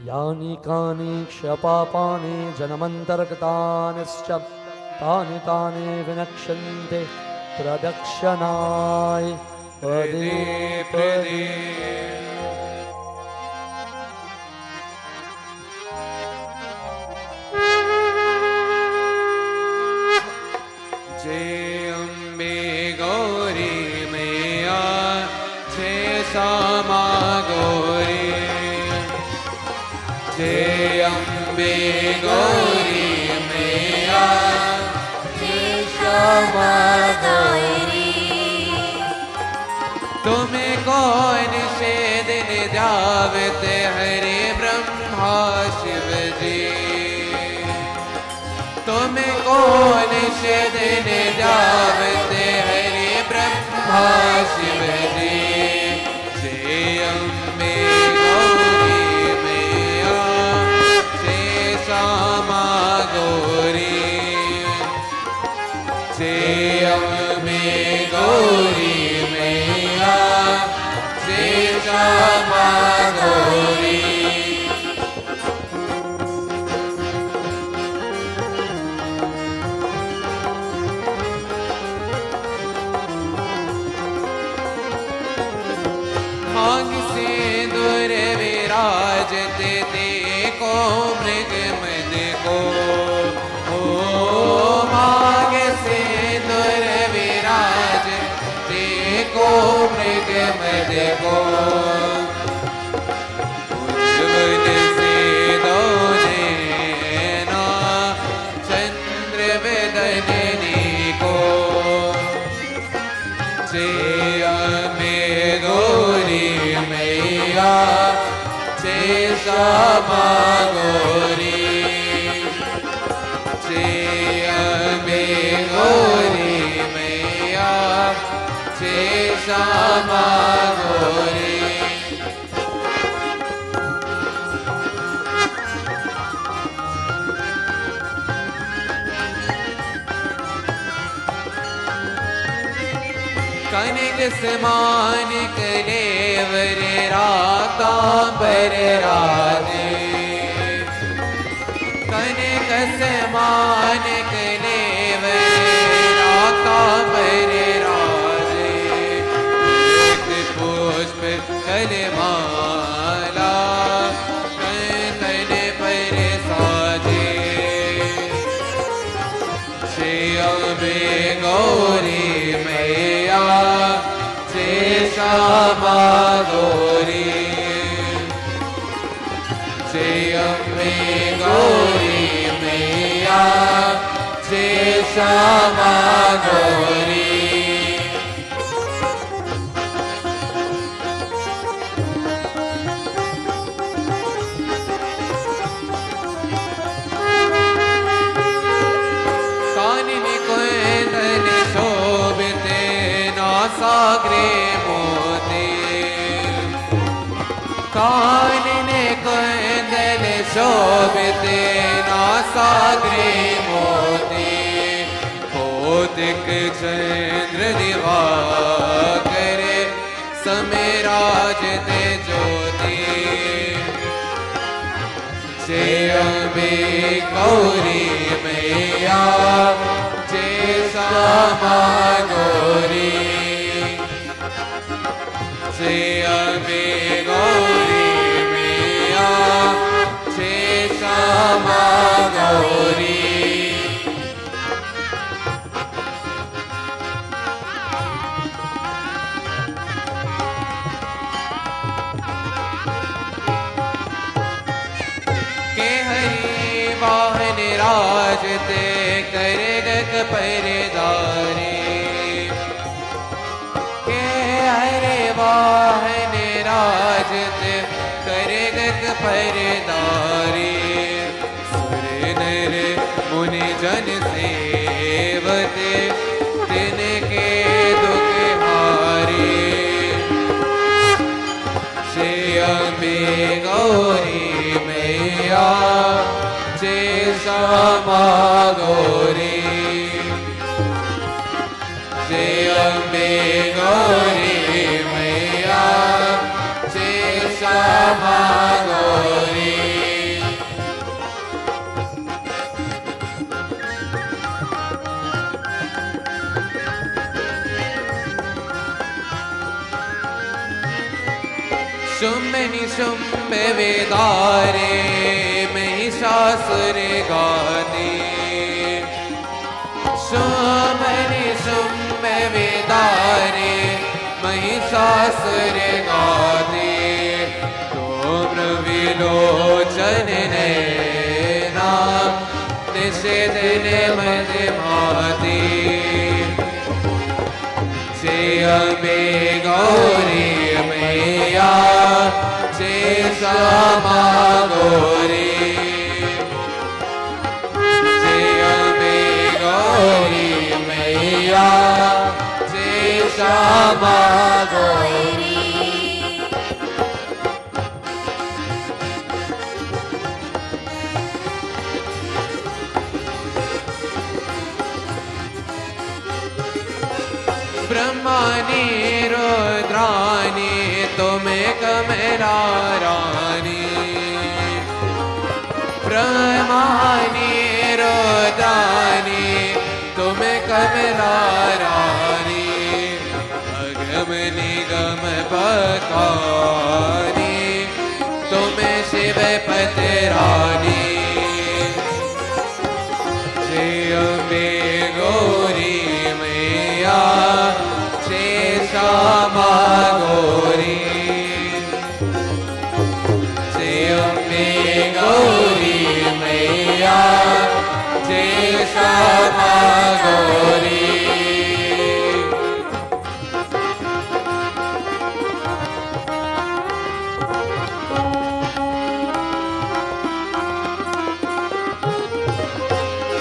Yani kani kshapapani janamantaragatanischa tani tani vinakshante pradakshanai pade pade. जय अम्बे गौरी मैया जय श्यामा गौरी जय अम्बे गौरी मैया जय श्यामा गौरी तुम्हें कौन से दिन जावते हरे ब्रह्मा शिव जी तुम्हें कौन से दिन जावते हरे ब्रह्मा शिव जी जय अम्बे गौरी मैया जय श्यामा गौरी जय अम्बे गौरी मैया जय श्यामा गौरी मांग सिंदूर विराजते देखो मृग मद को ओ मांग सिंदूर विराजते देखो मृग मद को उज्ज्वल से दो नैना चंद्र बदननी को जय अम्बे गौरी मैया जय श्यामा गौरी जय अम्बे गौरी मैया जय श्यामा गौरी कनक समान कलेवर रातांबर राधे कनक समान कलेवर रातांबर राधे पुष्प कलमाला कंदन पर साजे जय अम्बे गौरी मैया जय श्यामा गौरी जय अम्बे गौरी मैया जय श्यामा गौरी सागरे मोती कानने कंदन शोभिते ना सागरे मोती कौतिक चंद्र दिवाकर समेराजते ज्योति जय अम्बे गौरी मैया जय श्यामा गौरी जय अम्बे गौरी मैया जय श्यामा गौरी के हरि वाहन राजते करे गग परदारे के हरे वाहन राजत करे गग परदारे सुर नर मुनि जन सेवते तिनके दुख हारे श्रेय शुम्भ निशुम्भ वेदारे महिषासुर गाने शुम्भ निशुम्भ वेदारे महिषासुर गाने धूम्र विलोचन नैना निषेधन मदमाते जय अम्बे गौरी मैया जय श्यामा गौरी जय अम्बे गौरी मैया जय श्यामा गौरी ब्रह्मानी रुद्रानी तुम्हें कमला रानी ब्रह्मानी रुद्रानी तुम्हें कमला रानी अगम निगम बखानी तुम्हें शिव पतरानी जय अम्बे गौरी मैया श्यामा गौरी जय अम्बे गौरी मैया जय श्यामा गौरी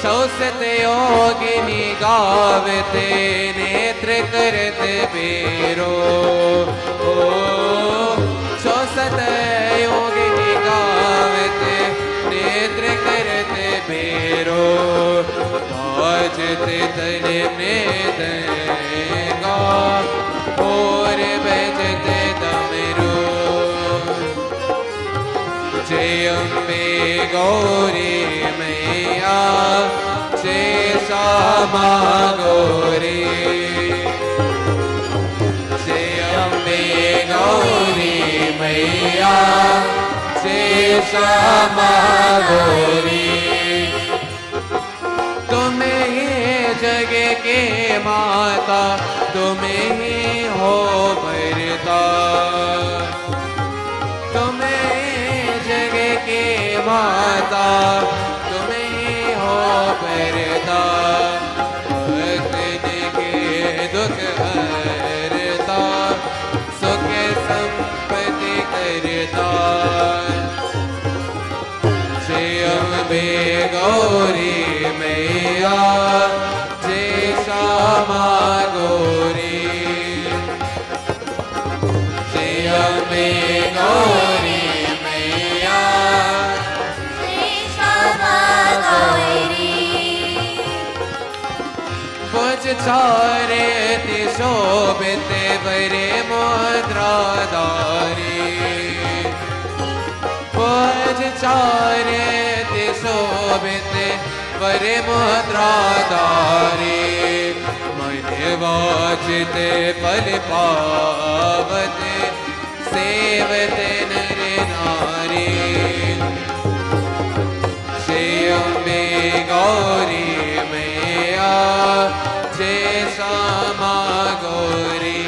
सौसत योगिनी गावते नेत्र करते बेरो सौसत योगिनी गावते नेत्र करते बेरो बाजते तले में देगा और बजते दमरो जय अम्बे गौरी मैया जय श्यामा गौरी जय अम्बे गौरी मैया जय श्यामा गौरी तुम्हें ही जग के माता तुम्हें ही हो भरता तुम्हें जग के माता तुम्हें ही हो भरता भक्तन के दुख हरता सुख संपत्ति करता जय अम्बे गौरी मैया जय श्यामा गौरी जय अम्बे गौरी चारे शोभित बरे मुद्राधारी पज चारे शोभित बरे मुद्राधारी मन वाचित पल पावत सेवत नर नारी जय अम्बे गौरी मैया जय श्यामा गौरी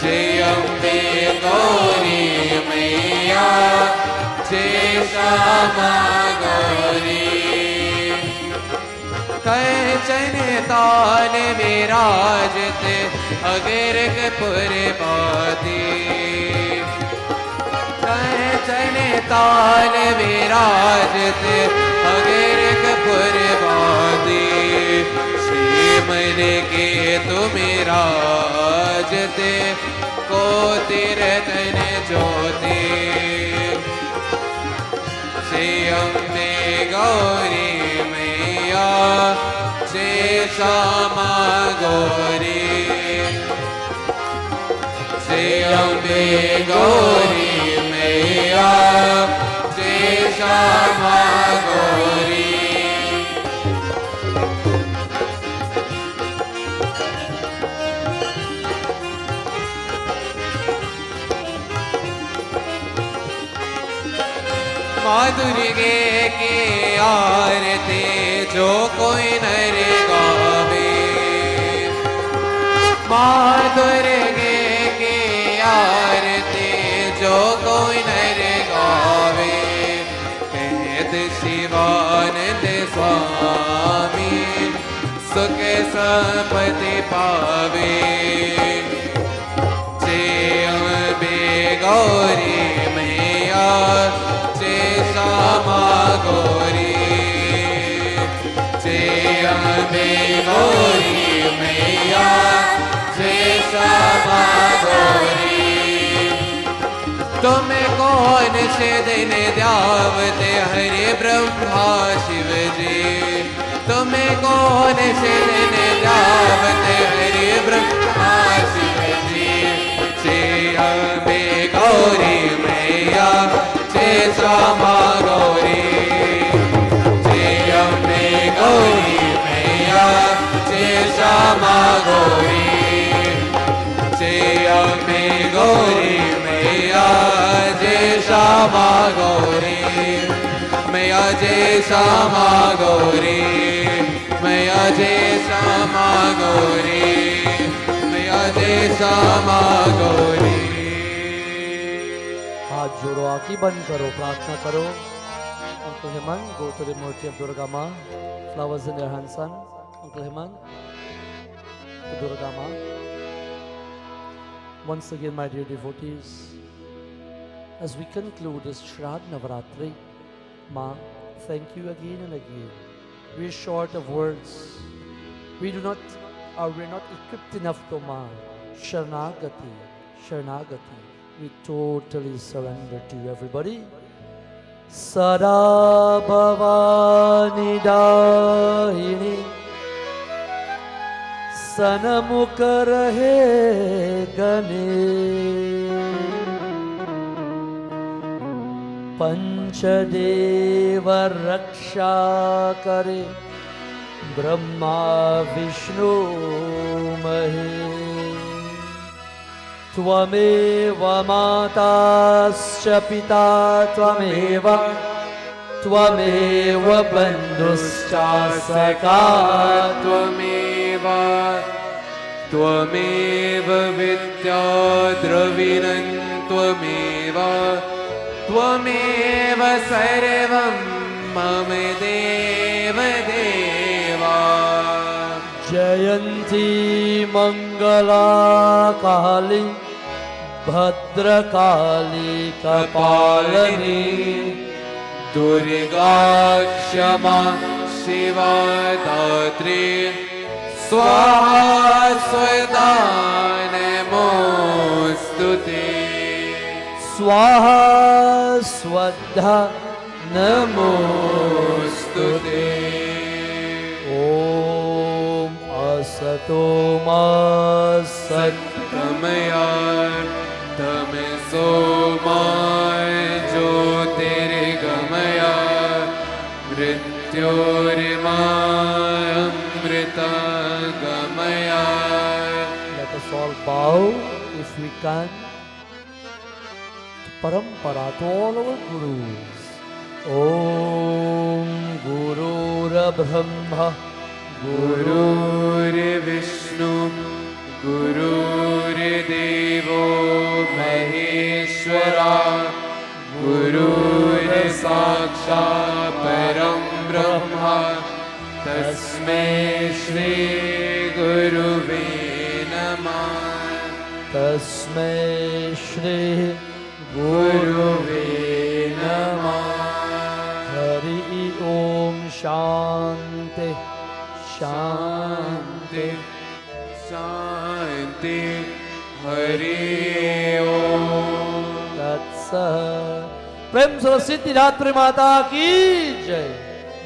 जय अम्बे गौरी मैया जय श्यामा गौरी कंचन ताल विराजत अगर कपूर बाती कंचन ताल विराजत अगर कपूर बाती मन के तुम राजते को तिरतन ज्योति जय अम्बे गौरी मैया जय श्यामा गौरी जय अम्बे गौरी मैया जय श्यामा गौरी माँ दुर्गे की आरती जो कोई नर गावे, माँ दुर्गे की आरती जो कोई नर गावे, कहत शिवानंद स्वामी सुख संपत्ति पावे। जय अम्बे गौरी मैया, जय श्यामा गौरी, जय अम्बे गौरी मैया, जय श्यामा गौरी। तुम्हें कौन से दिन द्यावते हरे ब्रह्मा शिव जी, तुम्हें कौन से दिन द्यावते हरे ब्रह्मा शिव जी। जय अम्बे गौरी मैया, जय श्यामा गौरी, जय अम्बे गौरी मैया, जय श्यामा गौरी, जय अम्बे गौरी मैया, जय श्यामा गौरी, मैया जय श्यामा गौरी, मैया जय श्यामा गौरी, मैया जय श्यामा गौरी। हाथ जोड़ो, आंखें बंद करो, प्रार्थना करो। Uncle Heman, go to the Murti of Durga Ma. Flowers in their hands, son. Uncle Heman, to Durga Ma. Once again, my dear devotees, as we conclude this Sharad Navratri, Ma, thank you again and again. We're short of words. We're not equipped enough to Ma. Sharanagati, Sharanagati. We totally surrender to you, everybody. Sada Bhavani Dahini Sanamukh rahe gane Panchadeva raksha kare Brahma Vishnu Mahe Tvameva matascha pita tvameva Tvameva bandhuscha sakha त्वमेवा त्वमेव विद्या द्रविणं त्वमेवा त्वमेव सर्वं मम देव देवा। Jayanti Mangala Kali Bhadrakali Kapalini Durga क्षमा शिवा दात्री स्वाहा स्वदा नमोस्तुते। Swaha Swadha नमोस्तुते। Om Asato Ma Sat तमया तमसो मा ज्योतिर्गमया मृत्योर्मामृतगमया। Let us all bow, if we can, to Parampara, to all our Gurus. Om Gurura Brahma गुरुर्विष्णु गुरुर्देवो महेश्वरा गुरुर्साक्षात् परं ब्रह्म तस्मै श्री गुरुवे नमः। Tasmai Shri गुरुवे नमः। Hari Om Shanti शांति शांति हरि ओम। तत्सत्। प्रेम से सिद्धिदात्री माता की जय,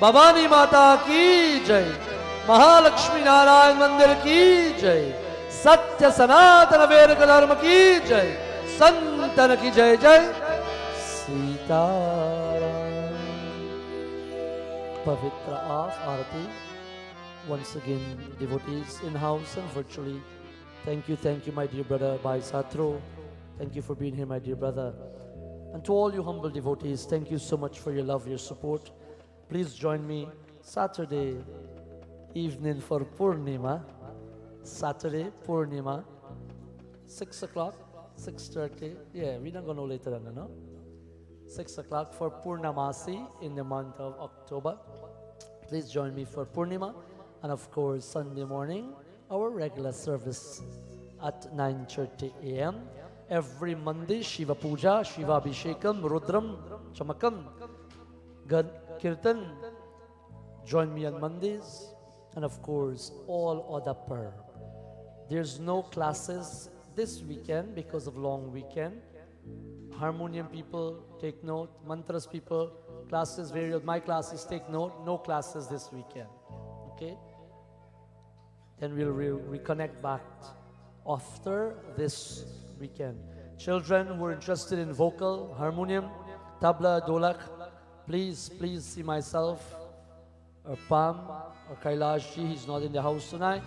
भवानी माता की जय, महालक्ष्मी नारायण मंदिर की जय, सत्य सनातन वेद धर्म की जय, संतन की जय जय सीताराम। पवित्र of Aarti. Once again, devotees in house and virtually, thank you, my dear brother Bhai Satro. Thank you for being here, my dear brother. And to all you humble devotees, thank you so much for your love, your support. Please join me Saturday evening for Purnima. Saturday, Purnima, 6 o'clock, 6:30. Yeah, we're not going to know later than that, no? 6 o'clock for Purnamasi in the month of October. Please join me for Purnima. And of course, Sunday morning, our regular service at 9:30 a.m. Every Monday, Shiva Puja, Shiva Abhishekam, Rudram, Chamakam, Kirtan. Join me on Mondays. And of course, all other per. There's no classes this weekend because of long weekend. Harmonium people, take note. Mantras people, classes, various, my classes, take note. No classes this weekend. Okay? Then we'll reconnect back after this weekend. Children who are interested in vocal, harmonium, tabla, dolak, please see myself, or Pam, or Kailash ji. He's not in the house tonight.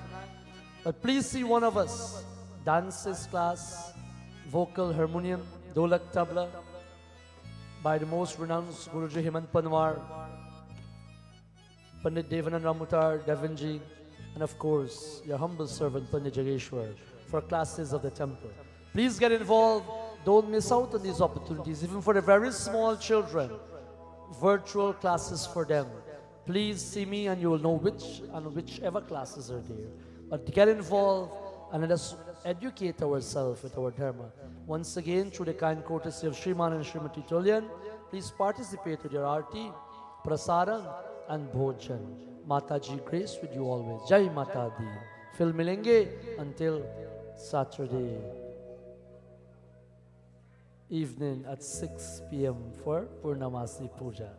But please see one of us. Dances class, vocal, harmonium, dolak, tabla, by the most renowned Guruji Himant Panwar, Pandit Devanand Ramutar, Devanji, and of course, your humble servant Pandit Jageshwar, for classes of the temple. Please get involved. Don't miss out on these opportunities, even for the very small children. Virtual classes for them. Please see me and you will know whichever classes are there. But get involved and let us educate ourselves with our Dharma. Once again, through the kind courtesy of Shriman and Srimati Tullian, please participate with your Aarti, Prasaran and Bhojan. Mataji grace with you always. Jai Mata Di. Phil milenge until Saturday evening at 6 p.m. for Purnamasi Puja.